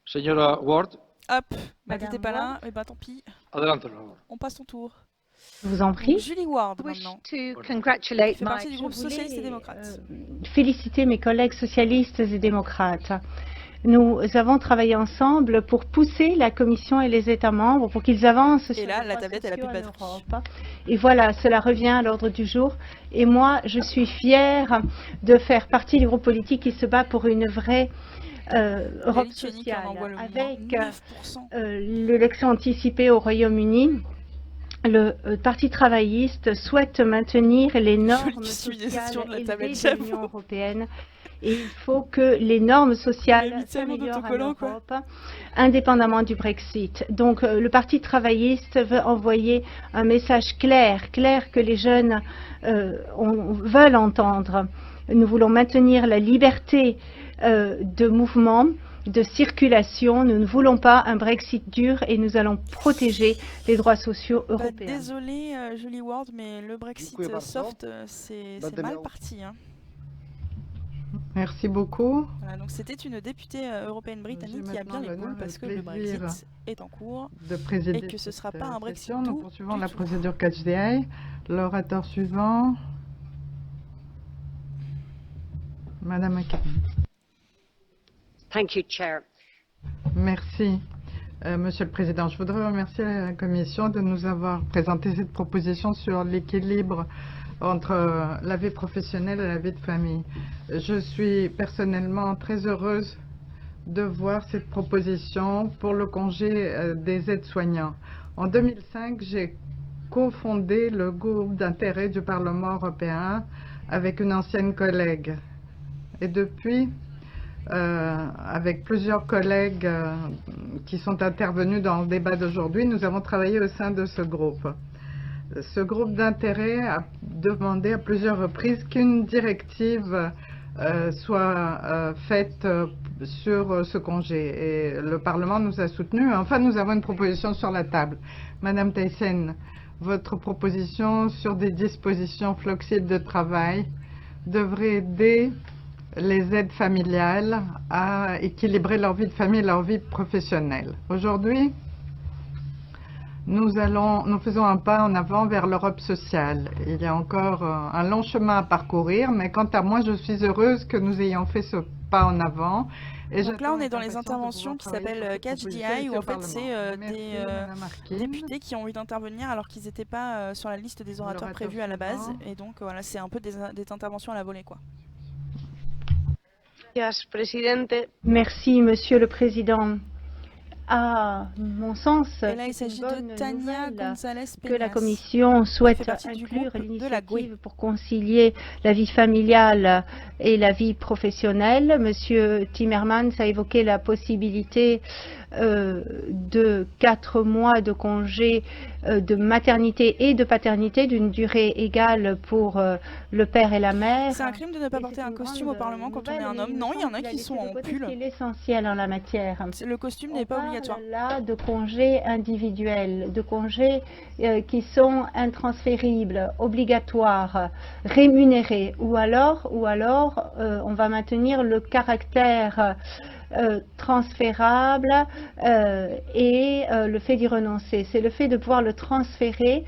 Señora Ward. Hop, bah Madame t'étais pas là, Ward. et bah tant pis. Adelante, por favor. On passe ton tour. Je vous en prie. Julie Ward wish maintenant. to Qui congratulate fait partie my du groupe socialiste et démocrate. Féliciter mes collègues socialistes et démocrates. Nous avons travaillé ensemble pour pousser la Commission et les États membres pour qu'ils avancent sur Et là, les la droits tablette, elle a plus de sociaux en batterie. Europe. Et voilà, cela revient à l'ordre du jour. Et moi, je suis fière de faire partie du groupe politique qui se bat pour une vraie Europe Lituanie qui en sociale. envoie le Avec 9%. l'élection anticipée au Royaume-Uni, le Parti travailliste souhaite maintenir les normes sociales élevées de l'Union européenne. Et il faut que les normes sociales s'améliorent en Europe, indépendamment du Brexit. Donc le Parti travailliste veut envoyer un message clair que les jeunes veulent entendre. Nous voulons maintenir la liberté de mouvement, de circulation. Nous ne voulons pas un Brexit dur et nous allons protéger les droits sociaux européens. Désolée Julie Ward, mais le Brexit soft, c'est mal parti. Hein. Merci beaucoup. Voilà, donc c'était une députée européenne britannique qui a bien les boules parce que le Brexit est en cours et que ce ne sera pas un Brexit doux. Nous poursuivons la procédure Catch the Eye. L'orateur suivant, Madame McCarthy. Thank you, Chair. Merci, Monsieur le Président. Je voudrais remercier la Commission de nous avoir présenté cette proposition sur l'équilibre entre la vie professionnelle et la vie de famille. Je suis personnellement très heureuse de voir cette proposition pour le congé des aides-soignants. En 2005, j'ai cofondé le groupe d'intérêt du Parlement européen avec une ancienne collègue. Et depuis, avec plusieurs collègues qui sont intervenus dans le débat d'aujourd'hui, nous avons travaillé au sein de ce groupe. Ce groupe d'intérêt a demandé à plusieurs reprises qu'une directive soit faite sur ce congé. Et le Parlement nous a soutenus. Enfin, nous avons une proposition sur la table. Madame Thyssen, votre proposition sur des dispositions flexibles de travail devrait aider les aides familiales à équilibrer leur vie de famille et leur vie professionnelle. Aujourd'hui, nous faisons un pas en avant vers l'Europe sociale. Il y a encore un long chemin à parcourir, mais quant à moi, je suis heureuse que nous ayons fait ce pas en avant. Et donc là, on est dans les interventions qui s'appellent Catch the Eye, où en fait, c'est des députés qui ont envie d'intervenir alors qu'ils n'étaient pas sur la liste des orateurs prévus à la base. Et donc, voilà, c'est un peu des interventions à la volée, quoi. Merci, Monsieur le Président. À mon sens, et là, il s'agit de Tania González que la Commission souhaite inclure l'initiative pour concilier la vie familiale et la vie professionnelle. Monsieur Timmermans a évoqué la possibilité de 4 mois de congé de maternité et de paternité d'une durée égale pour le père et la mère. C'est un crime de ne pas porter un costume au Parlement quand on est un homme. Non, il y en a qui sont en pull. C'est l'essentiel en la matière. Le costume n'est pas obligatoire. Là, de congés individuels, de congés qui sont intransféribles, obligatoires, rémunérés, ou alors on va maintenir le caractère transférable et le fait d'y renoncer. C'est le fait de pouvoir le transférer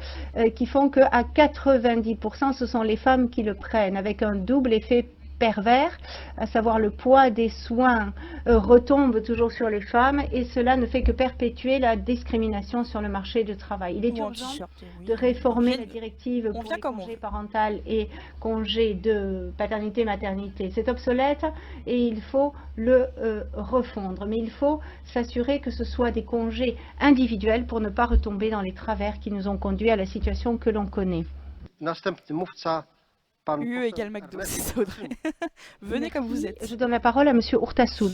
qui font qu'à 90%, ce sont les femmes qui le prennent, avec un double effet pervers, à savoir le poids des soins retombe toujours sur les femmes et cela ne fait que perpétuer la discrimination sur le marché du travail. Il est urgent de réformer la directive pour les congés parental et congés de paternité-maternité. C'est obsolète et il faut le refondre. Mais il faut s'assurer que ce soit des congés individuels pour ne pas retomber dans les travers qui nous ont conduits à la situation que l'on connaît. UE égale McDo, c'est ça, Audrey. Venez comme vous êtes. Je donne la parole à Monsieur Urtasun.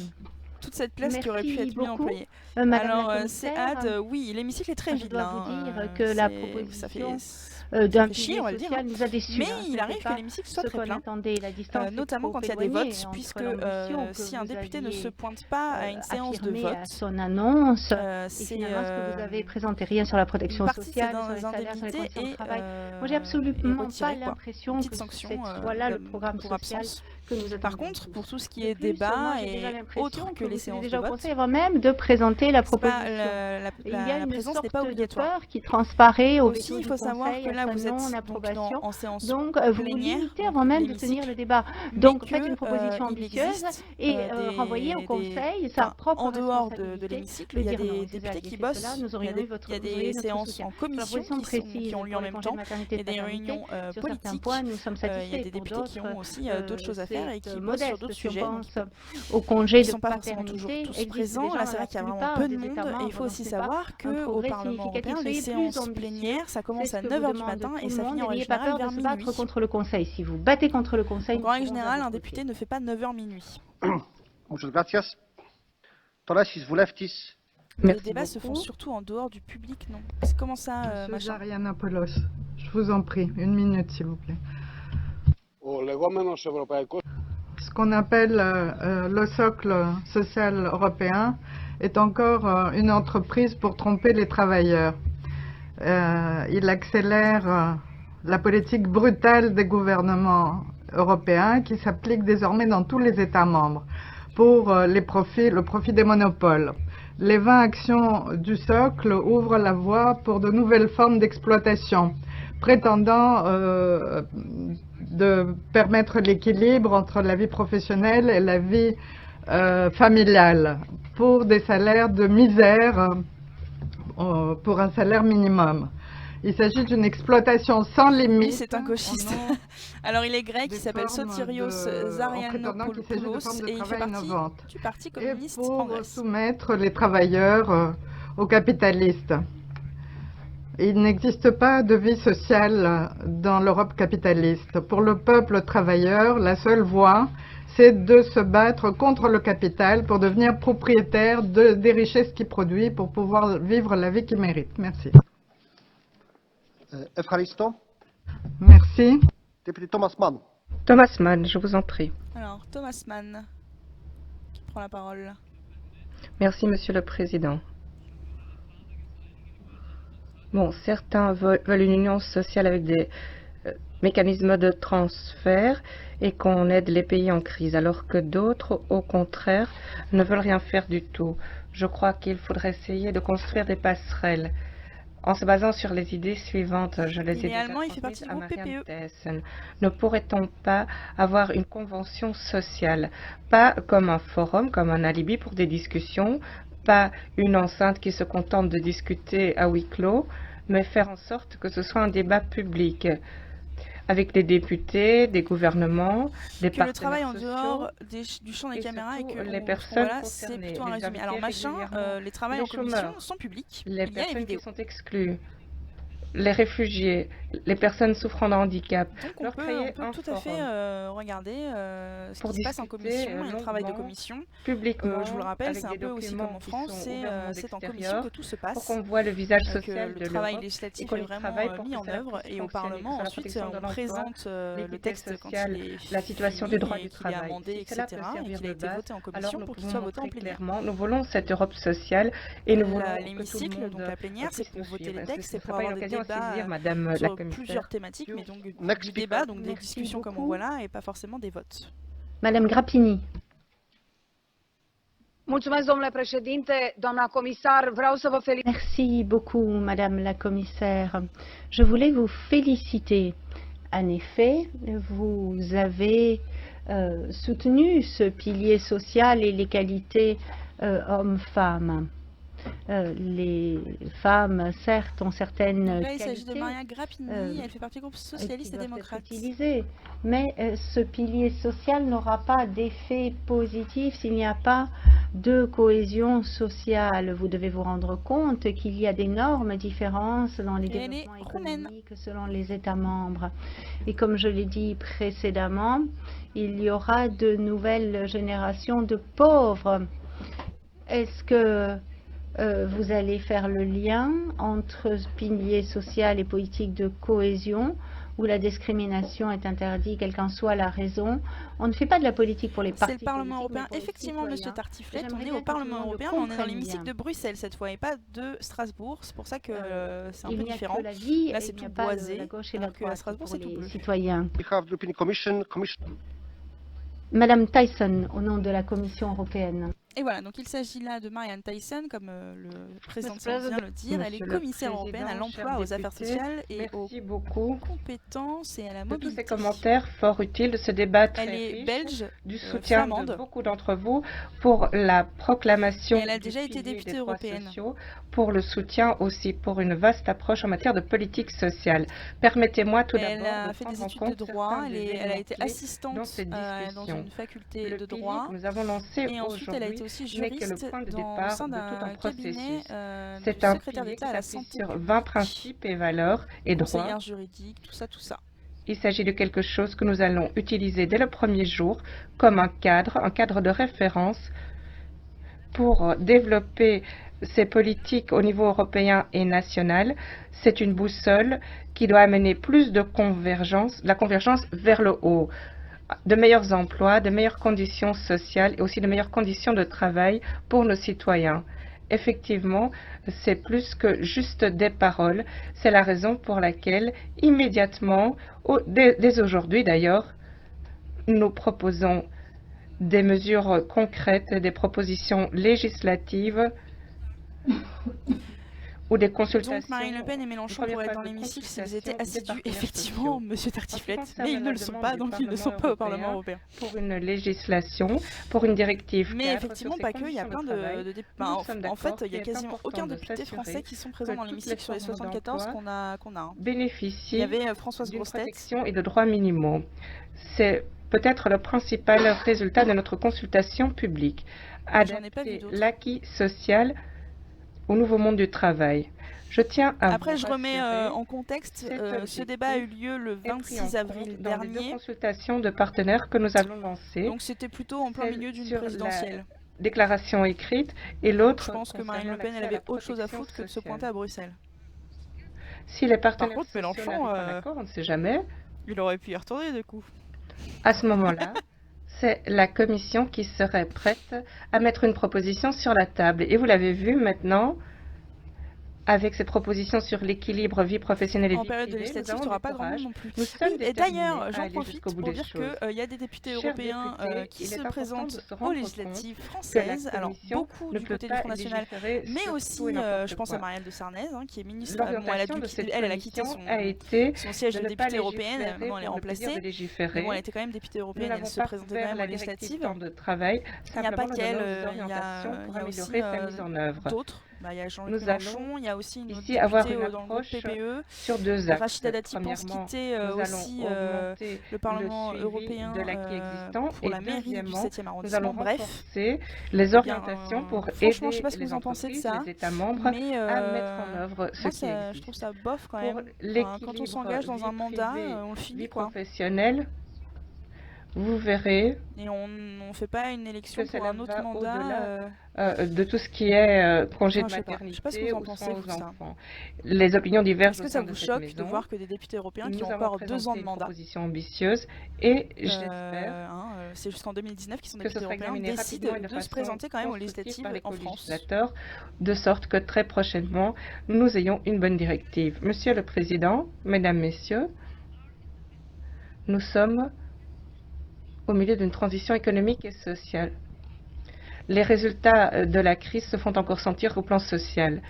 toute cette place qui aurait pu Merci être mieux beaucoup, employée. Madame la Alors, commissaire. Sead, oui, l'hémicycle est très Je vide. dois hein, vous dire euh, que la c'est- ça fait, proposition ça d'un fait chier, pilier on va le dire. social nous a déçus. Mais hein. il C'était arrive que pas l'hémicycle soit ce très qu'on plein. attendait. La distance est Notamment trop quand il y a des éloignée votes, entre puisque l'ambition que si un vous député ne aviez, se pointe pas à une séance de affirmée à vote, son annonce et c'est finalement ce que vous avez présenté rien sur la une protection partie de sociale, ses sur les salaires, sur les indemnités conditions de est, travail. Moi, j'ai absolument retirée, pas quoi. l'impression Une que petite sanction ce soit là le comme programme pour social absence. que nous attendons. Par contre, pour tout ce qui De est plus, débat moi, j'ai déjà et l'impression autre que que les vous séances étiez de déjà au vote, Conseil avant même de présenter la c'est pas proposition. la Il y a une présence n'est sorte pas de obligatoire. peur qui transparaît au Aussi, veto il du faut savoir Conseil que à là, sa vous êtes donc non-approbation. en séance Donc, vous vous plénière, limitez donc avant même de l'hémicycle, tenir le débat. mais Donc, faites que une proposition il ambitieuse existe et renvoyez au Conseil sa propre en dehors de responsabilité l'hémicycle, de il y a dire non, des vous députés aviez qui fait bossent, cela, nous il y aurions a eu votre, il y a vous auriez des notre séances soutien. en Sur la commission position précise qui ont lieu pour en les même congés de temps, maternité il y et a de des paternité, réunions sur certains politiques, points, nous sommes il y a satisfaits. des Pour députés qui d'autres, ont aussi d'autres choses à faire et qui bossent sur modeste. d'autres Si on sujets, donc pense au congé ils de sont pas forcément toujours paternité, tous existe présents. déjà Là, dans c'est la vrai qu'il y a vraiment plupart peu de des monde. États Et il membres, faut donc aussi c'est pas savoir un qu'au progrès Parlement significatif. européen, les Soyez plus séances ambitieux. plénières, ça C'est commence ce à que vous 9h du demande matin tout et le ça monde finit et en règle n'ayez pas générale peur de vers se battre minuit. contre le Conseil. Si vous battez contre le Conseil, Donc en règle nous serons à générale, un votre député côté. ne fait pas 9h minuit. Muchas gracias. Torasis Vouleftis. Les Merci débats se font beaucoup. surtout en dehors du public, non? Comment ça, Monsieur machin? Zarianopoulos, je vous en prie, 1 minute s'il vous plaît. Ce qu'on appelle le socle social européen est encore une entreprise pour tromper les travailleurs. Il accélère la politique brutale des gouvernements européens qui s'applique désormais dans tous les États membres pour le profit des monopoles. Les 20 actions du socle ouvrent la voie pour de nouvelles formes d'exploitation, prétendant de permettre l'équilibre entre la vie professionnelle et la vie familiale pour des salaires de misère, pour un salaire minimum. Il s'agit d'une exploitation sans limite. Oui, c'est un gauchiste. Alors il est grec, il s'appelle Sotirios Zarianopoulos et il fait partie du Parti communiste en Grèce. Soumettre les travailleurs aux capitalistes. Il n'existe pas de vie sociale dans l'Europe capitaliste. Pour le peuple travailleur, la seule voie, c'est de se battre contre le capital pour devenir propriétaire des richesses qu'il produit pour pouvoir vivre la vie qu'il mérite. Merci. Merci. Député Thomas Mann. Thomas Mann, je vous en prie. Alors, Thomas Mann, qui prend la parole. Merci, Monsieur le Président. Bon, certains veulent une union sociale avec des mécanismes de transfert et qu'on aide les pays en crise, alors que d'autres, au contraire, ne veulent rien faire du tout. Je crois qu'il faudrait essayer de construire des passerelles en se basant sur les idées suivantes. Je les ai déjà il fait partie du groupe Marianne PPE. Thyssen. Ne pourrait-on pas avoir une convention sociale, pas comme un forum, comme un alibi pour des discussions, pas une enceinte qui se contente de discuter à huis clos, mais faire en sorte que ce soit un débat public avec des députés, des gouvernements, des que le partenaires travail en sociaux, dehors du champ des caméras et que les personnes voilà, c'est concernées, plutôt un les résumé. Alors invités machin, régulièrement, les travails les en commission chômeurs, sont publics. les Il y a les personnes qui vidéos. sont exclues, les réfugiés, les personnes souffrant de handicap. Donc on leur peut créer un tout à fait forum regarder ce pour qui se passe en discuter, commission et le travail de longuement, commission. publiquement, Je vous le rappelle, avec c'est un des peu aussi documents comme en qui France, sont c'est ouvertement en commission d'extérieur, que tout se passe. pour qu'on voit le visage que social le de travail l'Europe et législatif qu'on est y vraiment travaille pour mis que en cela œuvre puisse et au fonctionner, que Parlement ce soit la ensuite protection de on l'emploi, présente le l'équité texte quand sociale, il est la situation fini du droit et du qu'il est travail. amendé, Si etc. cela peut et servir qu'il a de été base, voté en alors commission nous pour qu'il pouvons soit voté en montrer plénière. clairement, nous voulons cette Europe sociale et nous voulons que tout le L'hémicycle, donc monde la plénière, c'est puisse pour nous voter suivre. les Est-ce que textes, ce c'est ne pour serait pas avoir une des occasion à débats saisir, Madame la sur Commissaire? plusieurs thématiques, mais donc Next du speaker. débat, donc des Merci discussions comme beaucoup. voilà, et pas forcément des votes. Madame Grappini. Mulțumesc, domnule președinte, doamna comisar, vreau să vă felicit. Merci beaucoup, Madame la Commissaire. Je voulais vous féliciter. En effet, vous avez soutenu ce pilier social et l'égalité hommes-femmes. Les femmes, certes, ont certaines Donc là, il s'agit de qualités Maria Grappini, elle fait partie du groupe socialiste et qui doivent démocrate. être utilisées. Mais ce pilier social n'aura pas d'effet positif s'il n'y a pas de cohésion sociale. Vous devez vous rendre compte qu'il y a d'énormes différences dans les développements économiques selon les États membres. Et comme je l'ai dit précédemment, il y aura de nouvelles générations de pauvres. est-ce que vous allez faire le lien entre pilier social et politique de cohésion, où la discrimination est interdite, quelle qu'en soit la raison? On ne fait pas de la politique pour les partis politiques. C'est le Parlement européen. Effectivement, Monsieur Tartiflette, on est au Parlement européen, mais on est dans l'hémicycle de Bruxelles cette fois et pas de Strasbourg. C'est pour ça que c'est un peu différent. Là, c'est tout boisé, alors qu'à Strasbourg, c'est tout bleu. Citoyens. Madame Tyson, au nom de la Commission européenne. Et voilà, donc il s'agit là de Marianne Tyson, comme le président vient de le dire. Elle est commissaire européenne à l'emploi, aux affaires sociales et aux compétences et à la mobilité. De tous ces commentaires fort utiles de ce débat très riche, belge, du soutien de beaucoup d'entre vous pour la proclamation. Et elle a déjà été députée européenne. Pour le soutien aussi pour une vaste approche en matière de politique sociale. Permettez-moi tout d'abord Elle a fait des études de droit, elle a été assistante dans une faculté de droit. Nous avons lancé et ensuite elle a été aussi juriste que le point de au départ sein de tout un cabinet C'est un pilier qui s'appuie sur 20 principes et valeurs et droits. Conseillère juridique, tout ça. Il s'agit de quelque chose que nous allons utiliser dès le premier jour comme un cadre de référence pour développer ces politiques au niveau européen et national. C'est une boussole qui doit amener plus de convergence, la convergence vers le haut. De meilleurs emplois, de meilleures conditions sociales et aussi de meilleures conditions de travail pour nos citoyens. Effectivement, c'est plus que juste des paroles. C'est la raison pour laquelle, immédiatement, dès aujourd'hui d'ailleurs, nous proposons des mesures concrètes, des propositions législatives ou des consultations. Donc Marine Le Pen et Mélenchon pourraient être dans l'hémicycle s'ils étaient assidus, effectivement, Monsieur Tartiflette, mais ils ne le sont pas, donc ils ne sont pas au Parlement européen. Pour une législation, pour une directive. Mais effectivement, pas que, il y a plein de en fait, il y a quasiment aucun député français qui sont présents dans l'hémicycle sur les 74 qu'on a. Bénéficient il y avait Françoise Grossetête et de droits minimaux. C'est peut-être le principal résultat de notre consultation publique. Adapter l'acquis social au nouveau monde du travail. Je tiens à Après, je remets en contexte, ce débat a eu lieu le 26 avril dernier. Dans les deux consultations de partenaires que nous avons lancées. Donc c'était plutôt en plein milieu d'une présidentielle. Déclaration écrite et l'autre. Je pense que Marine Le Pen, elle avait autre chose à foutre que de se pointer à Bruxelles. Si les partenaires Par contre, Mélenchon, on ne sait jamais. Il aurait pu y retourner du coup. À ce moment-là, c'est la Commission qui serait prête à mettre une proposition sur la table. Et vous l'avez vu maintenant, avec ces propositions sur l'équilibre vie professionnelle et vie privée. En période de législative, tu n'auras pas grand monde non plus. Et d'ailleurs, j'en profite pour dire qu'il y a des députés européens qui se présentent aux législatives françaises. Alors, beaucoup du côté du Front National, mais aussi, je pense à Marielle de Sarnez, qui est ministre. Elle a quitté son siège de députée européenne, maintenant elle est remplacée. Mais bon, elle était quand même députée européenne, elle se présentait quand même aux législatives. Il n'y a pas qu'elle, il y a aussi d'autres. Il y a Jean-Luc Mélenchon, il y a aussi une députée dans le groupe PPE. Sur deux axes. Rachida Dati pense quitter aussi le Parlement européen pour la mairie du 7e arrondissement. Bref, les orientations pour aider je sais pas ce que vous en pensez de ça, les États membres mais à mettre en œuvre ce qui existe. Je trouve ça bof quand même. Quand on s'engage dans un mandat, on le finit quoi. Professionnelle, vous verrez. Et on ne fait pas une élection pour un autre mandat. De tout ce qui est congé de maternité. Je sais pas ce que vous en pensez, aux enfants. Les opinions diverses. Est-ce que ça vous choque de voir que des députés européens qui ont encore 2 ans de mandat, proposition ambitieuse, et j'espère c'est jusqu'en 2019 qu'ils sont députés européens, décident de se présenter quand même aux législatives en France. De sorte que très prochainement, nous ayons une bonne directive. Monsieur le Président, Mesdames, Messieurs, nous sommes au milieu d'une transition économique et sociale. Les résultats de la crise se font encore sentir au plan social.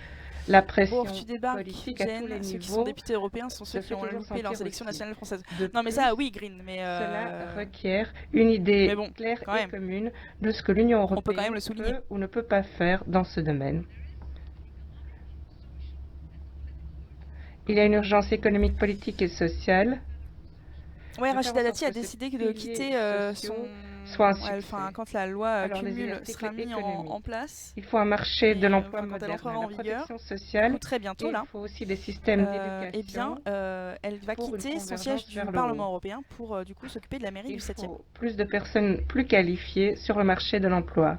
La pression politique à tous les niveaux. Ceux qui sont députés européens sont ceux qui ont loupé leurs élections nationales françaises. Non mais ça, oui, Green, mais... Cela requiert une idée claire et commune de ce que l'Union européenne peut ou ne peut pas faire dans ce domaine. Il y a une urgence économique, politique et sociale. Oui, Rachida Dati a décidé de quitter quand la loi cumul sera mise en place. Il faut un marché de l'emploi moderne, en vigueur, sociale. Très bientôt là. Il faut aussi des systèmes d'éducation. Eh bien, elle va quitter son siège du Parlement européen pour du coup s'occuper de la mairie du 7e. Il faut plus de personnes plus qualifiées sur le marché de l'emploi.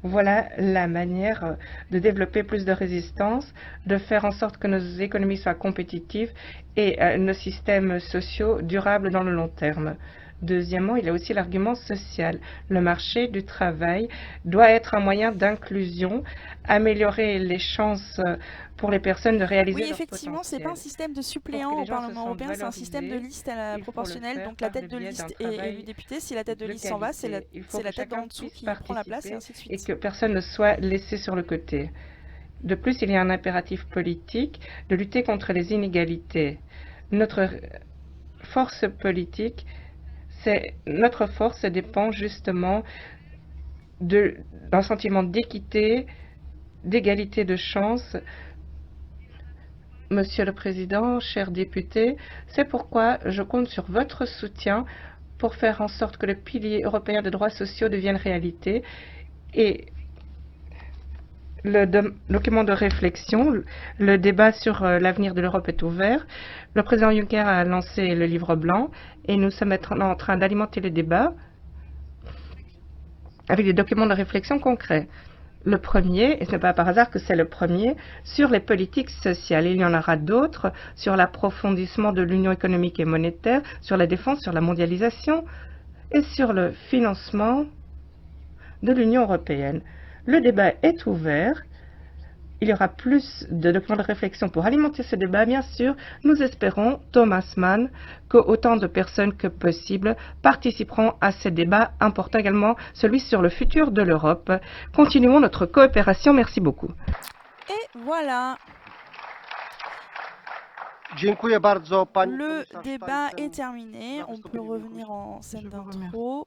Voilà la manière de développer plus de résistance, de faire en sorte que nos économies soient compétitives et nos systèmes sociaux durables dans le long terme. Deuxièmement, il y a aussi l'argument social. Le marché du travail doit être un moyen d'inclusion, améliorer les chances pour les personnes de réaliser Oui, leur effectivement, c'est pas un potentiel. système de Pour suppléants que les au gens se Parlement sentent européen, c'est un système de valorisés, liste à la il faut le proportionnelle. faire Donc la par tête le de biais liste d'un est élu travail député. Si la tête de de liste s'en va, c'est qualité. Il faut la que tête d'en chacun dessous puisse qui prend la place et participer ainsi de et suite. que personne ne soit laissé sur le côté. De plus, il y a un impératif politique de lutter contre les inégalités. Notre force politique, notre force dépend justement d'un sentiment d'équité, d'égalité de chance. Monsieur le Président, chers députés, c'est pourquoi je compte sur votre soutien pour faire en sorte que le pilier européen de droits sociaux devienne réalité. Et le document de réflexion, le débat sur l'avenir de l'Europe est ouvert. Le président Juncker a lancé le livre blanc et nous sommes maintenant en train d'alimenter le débat avec des documents de réflexion concrets. Le premier, et ce n'est pas par hasard que c'est le premier, sur les politiques sociales. Il y en aura d'autres sur l'approfondissement de l'union économique et monétaire, sur la défense, sur la mondialisation et sur le financement de l'Union européenne. Le débat est ouvert. Il y aura plus de documents de réflexion pour alimenter ce débat. Bien sûr, nous espérons, Thomas Mann, que autant de personnes que possible participeront à ce débat important également, celui sur le futur de l'Europe. Continuons notre coopération. Merci beaucoup. Et voilà. Le débat est terminé. On peut revenir en scène d'intro.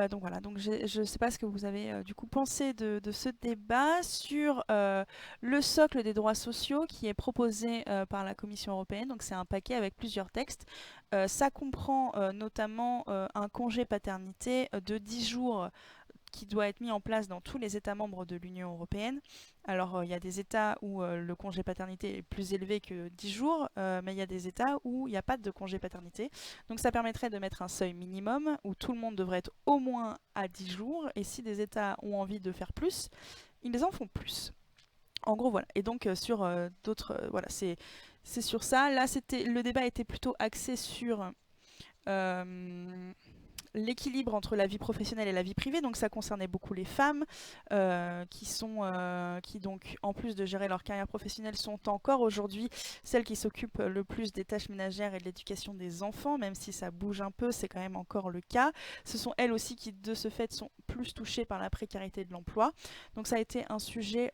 Donc voilà, donc je ne sais pas ce que vous avez du coup pensé de ce débat sur le socle des droits sociaux qui est proposé par la Commission européenne. Donc c'est un paquet avec plusieurs textes. Ça comprend notamment un congé paternité de 10 jours qui doit être mis en place dans tous les États membres de l'Union européenne. Alors, il y a des États où le congé paternité est plus élevé que 10 jours, mais il y a des États où il n'y a pas de congé paternité. Donc, ça permettrait de mettre un seuil minimum où tout le monde devrait être au moins à 10 jours. Et si des États ont envie de faire plus, ils en font plus. En gros, voilà. Et donc, sur d'autres... voilà, c'est sur ça. Là, le débat était plutôt axé sur... l'équilibre entre la vie professionnelle et la vie privée, donc ça concernait beaucoup les femmes qui donc en plus de gérer leur carrière professionnelle sont encore aujourd'hui celles qui s'occupent le plus des tâches ménagères et de l'éducation des enfants, même si ça bouge un peu, c'est quand même encore le cas. Ce sont elles aussi qui de ce fait sont plus touchées par la précarité de l'emploi. Donc ça a été un sujet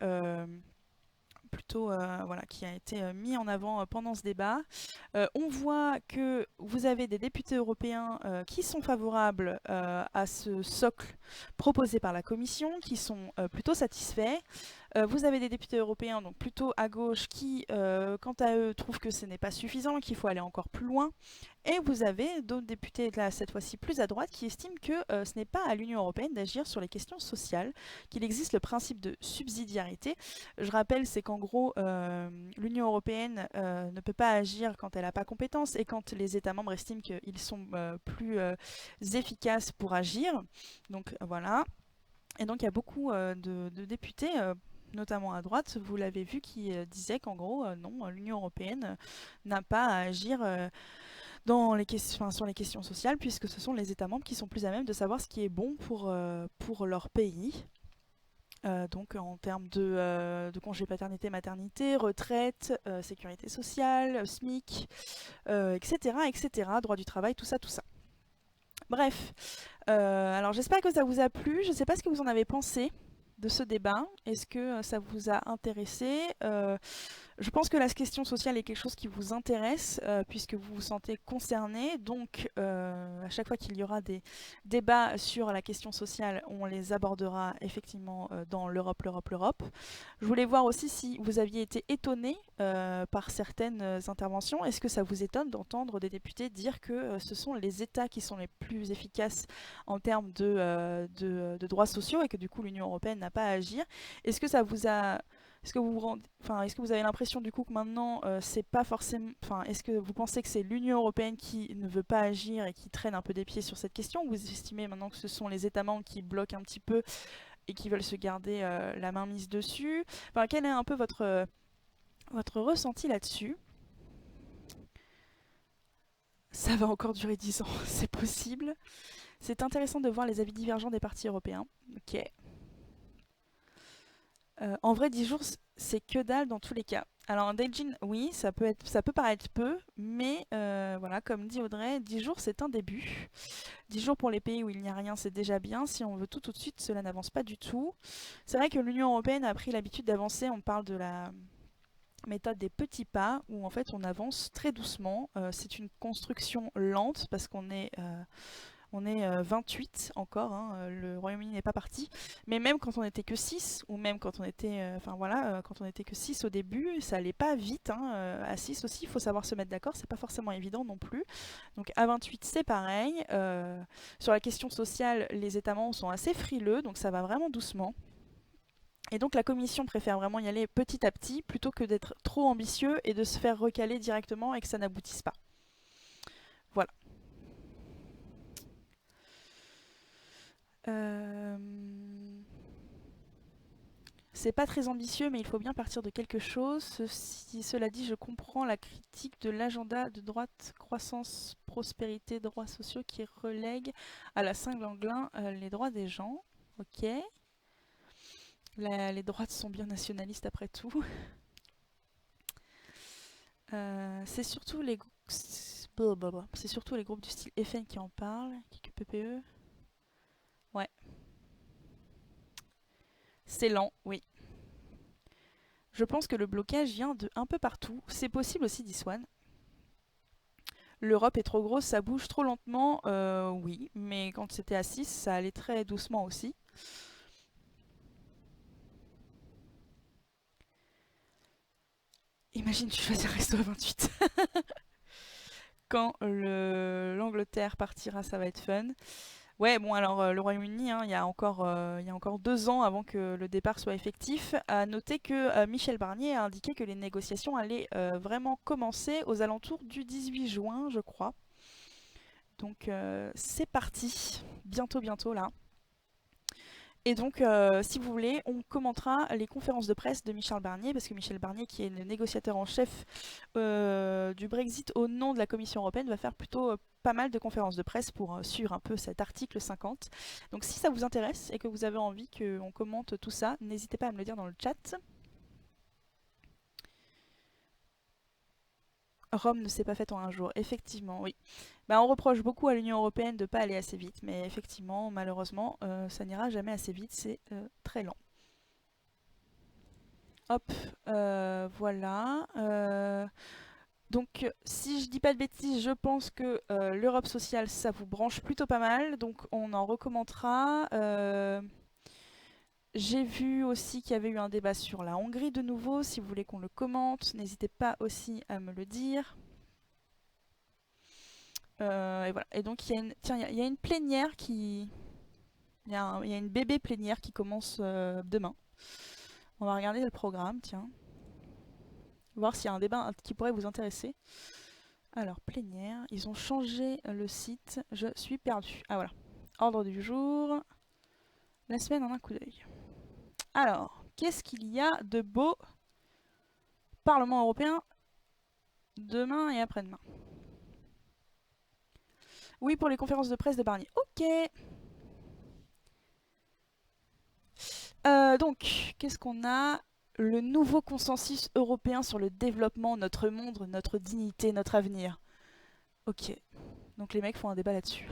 plutôt voilà, qui a été mis en avant pendant ce débat. On voit que vous avez des députés européens qui sont favorables à ce socle proposé par la Commission, qui sont plutôt satisfaits. Vous avez des députés européens, donc plutôt à gauche, qui, quant à eux, trouvent que ce n'est pas suffisant, qu'il faut aller encore plus loin. Et vous avez d'autres députés, là, cette fois-ci plus à droite, qui estiment que ce n'est pas à l'Union européenne d'agir sur les questions sociales, qu'il existe le principe de subsidiarité. Je rappelle, c'est qu'en gros, l'Union européenne ne peut pas agir quand elle n'a pas compétence et quand les États membres estiment qu'ils sont plus efficaces pour agir. Donc voilà. Et donc il y a beaucoup de députés, notamment à droite, vous l'avez vu, qui disaient qu'en gros, non, l'Union européenne n'a pas à agir sur les questions sociales, puisque ce sont les États membres qui sont plus à même de savoir ce qui est bon pour leur pays. Donc en termes de congé paternité-maternité, retraite, sécurité sociale, SMIC, etc., etc., droit du travail, tout ça, tout ça. Bref, alors j'espère que ça vous a plu, je ne sais pas ce que vous en avez pensé de ce débat, est-ce que ça vous a intéressé? Je pense que la question sociale est quelque chose qui vous intéresse puisque vous vous sentez concerné, donc à chaque fois qu'il y aura des débats sur la question sociale, on les abordera effectivement dans l'Europe. Je voulais voir aussi si vous aviez été étonné par certaines interventions. Est-ce que ça vous étonne d'entendre des députés dire que ce sont les États qui sont les plus efficaces en termes de droits sociaux et que du coup l'Union européenne n'a pas à agir? Est-ce que ça vous a... Est-ce que vous avez l'impression du coup que maintenant c'est pas forcément... est-ce que vous pensez que c'est l'Union européenne qui ne veut pas agir et qui traîne un peu des pieds sur cette question, ou vous estimez maintenant que ce sont les États membres qui bloquent un petit peu et qui veulent se garder la main mise dessus. Enfin, quel est un peu votre ressenti là-dessus? Ça va encore durer 10 ans, c'est possible. C'est intéressant de voir les avis divergents des partis européens. Ok. En vrai, 10 jours, c'est que dalle dans tous les cas. Alors, Daejin, oui, ça peut paraître peu, mais voilà, comme dit Audrey, 10 jours, c'est un début. 10 jours pour les pays où il n'y a rien, c'est déjà bien. Si on veut tout de suite, cela n'avance pas du tout. C'est vrai que l'Union européenne a pris l'habitude d'avancer. On parle de la méthode des petits pas, où en fait on avance très doucement. C'est une construction lente, parce qu'on est... On est 28 encore, hein, le Royaume-Uni n'est pas parti. Mais même quand on n'était que 6, ou même quand on était, quand on était que 6 au début, ça allait pas vite. Hein, à 6 aussi, il faut savoir se mettre d'accord, c'est pas forcément évident non plus. Donc à 28, c'est pareil. Sur la question sociale, les États membres sont assez frileux, donc ça va vraiment doucement. Et donc la Commission préfère vraiment y aller petit à petit, plutôt que d'être trop ambitieux et de se faire recaler directement et que ça n'aboutisse pas. Voilà. C'est pas très ambitieux, mais il faut bien partir de quelque chose. Cela dit, je comprends la critique de l'agenda de droite croissance, prospérité, droits sociaux qui relègue à la Saint-Glanglin les droits des gens. Ok. Les droites sont bien nationalistes après tout. C'est surtout les groupes du style FN qui en parlent, qui PPE. Ouais. C'est lent, oui. Je pense que le blocage vient de un peu partout. C'est possible aussi, dit Swan. L'Europe est trop grosse, ça bouge trop lentement. Oui, mais quand c'était à 6, ça allait très doucement aussi. Imagine, tu choisis un resto à 28. Quand l'Angleterre partira, ça va être fun. Ouais, bon alors le Royaume-Uni, hein, il y a encore 2 ans avant que le départ soit effectif. À noter que Michel Barnier a indiqué que les négociations allaient vraiment commencer aux alentours du 18 juin, je crois. Donc c'est parti, bientôt là. Et donc, si vous voulez, on commentera les conférences de presse de Michel Barnier, parce que Michel Barnier, qui est le négociateur en chef du Brexit au nom de la Commission européenne, va faire plutôt pas mal de conférences de presse pour suivre un peu cet article 50. Donc si ça vous intéresse et que vous avez envie qu'on commente tout ça, n'hésitez pas à me le dire dans le chat. Rome ne s'est pas faite en un jour, effectivement, oui. Bah, on reproche beaucoup à l'Union européenne de ne pas aller assez vite, mais effectivement, malheureusement, ça n'ira jamais assez vite, c'est très lent. Hop, voilà. Donc, si je dis pas de bêtises, je pense que l'Europe sociale, ça vous branche plutôt pas mal, donc on en recommentera. J'ai vu aussi qu'il y avait eu un débat sur la Hongrie de nouveau. Si vous voulez qu'on le commente, n'hésitez pas aussi à me le dire. Et voilà. Et donc, il y a une plénière qui... Il y a une bébé plénière qui commence demain. On va regarder le programme, tiens. Voir s'il y a un débat qui pourrait vous intéresser. Alors, plénière. Ils ont changé le site. Je suis perdue. Ah, voilà. Ordre du jour. La semaine en un coup d'œil. Alors, qu'est-ce qu'il y a de beau Parlement européen demain et après-demain? Oui, pour les conférences de presse de Barnier. Ok. Donc, qu'est-ce qu'on a? Le nouveau consensus européen sur le développement, notre monde, notre dignité, notre avenir. Ok. Donc les mecs font un débat là-dessus.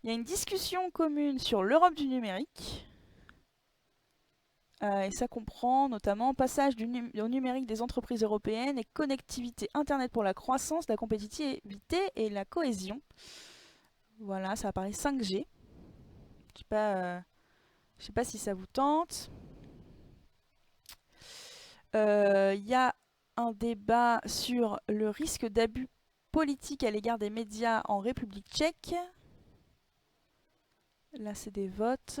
Il y a une discussion commune sur l'Europe du numérique. Et ça comprend notamment passage au numérique des entreprises européennes et connectivité Internet pour la croissance, la compétitivité et la cohésion. Voilà, ça va parler 5G. Je sais pas si ça vous tente. Il y a un débat sur le risque d'abus politique à l'égard des médias en République tchèque. Là, c'est des votes.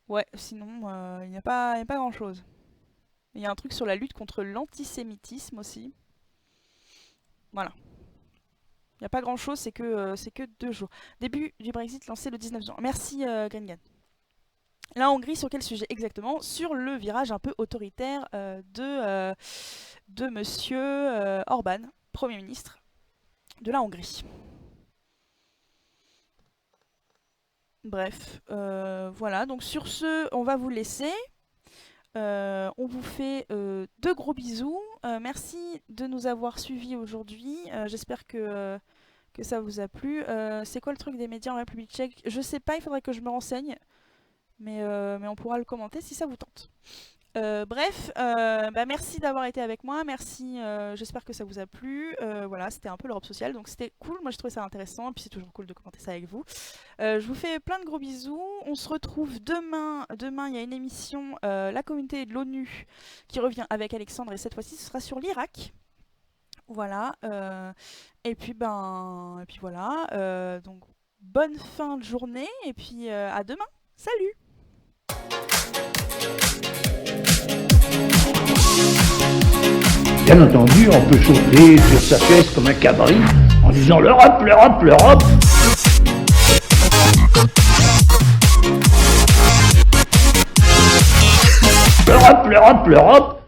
Ouais, sinon, il n'y a pas grand-chose. Il y a un truc sur la lutte contre l'antisémitisme aussi. Voilà. Il n'y a pas grand-chose, c'est que 2 jours. Début du Brexit lancé le 19 juin. Merci Grengan. La Hongrie, sur quel sujet exactement? Sur le virage un peu autoritaire de Monsieur Orban, Premier ministre de la Hongrie. Bref, voilà. Donc sur ce, on va vous laisser. On vous fait 2 gros bisous. Merci de nous avoir suivis aujourd'hui. J'espère que ça vous a plu. C'est quoi le truc des médias en République tchèque? Je sais pas, il faudrait que je me renseigne. Mais on pourra le commenter si ça vous tente. Bref, merci d'avoir été avec moi. Merci, j'espère que ça vous a plu. Voilà, c'était un peu l'Europe sociale, donc c'était cool. Moi, je trouvais ça intéressant. Et puis, c'est toujours cool de commenter ça avec vous. Je vous fais plein de gros bisous. On se retrouve demain. Demain, il y a une émission, La communauté de l'ONU, qui revient avec Alexandre. Et cette fois-ci, ce sera sur l'Irak. Voilà. Et puis voilà. Donc, bonne fin de journée. Et puis, à demain. Salut! Bien entendu, on peut sauter sur sa chaise comme un cabri en disant l'Europe, l'Europe, l'Europe. L'Europe, l'Europe, l'Europe.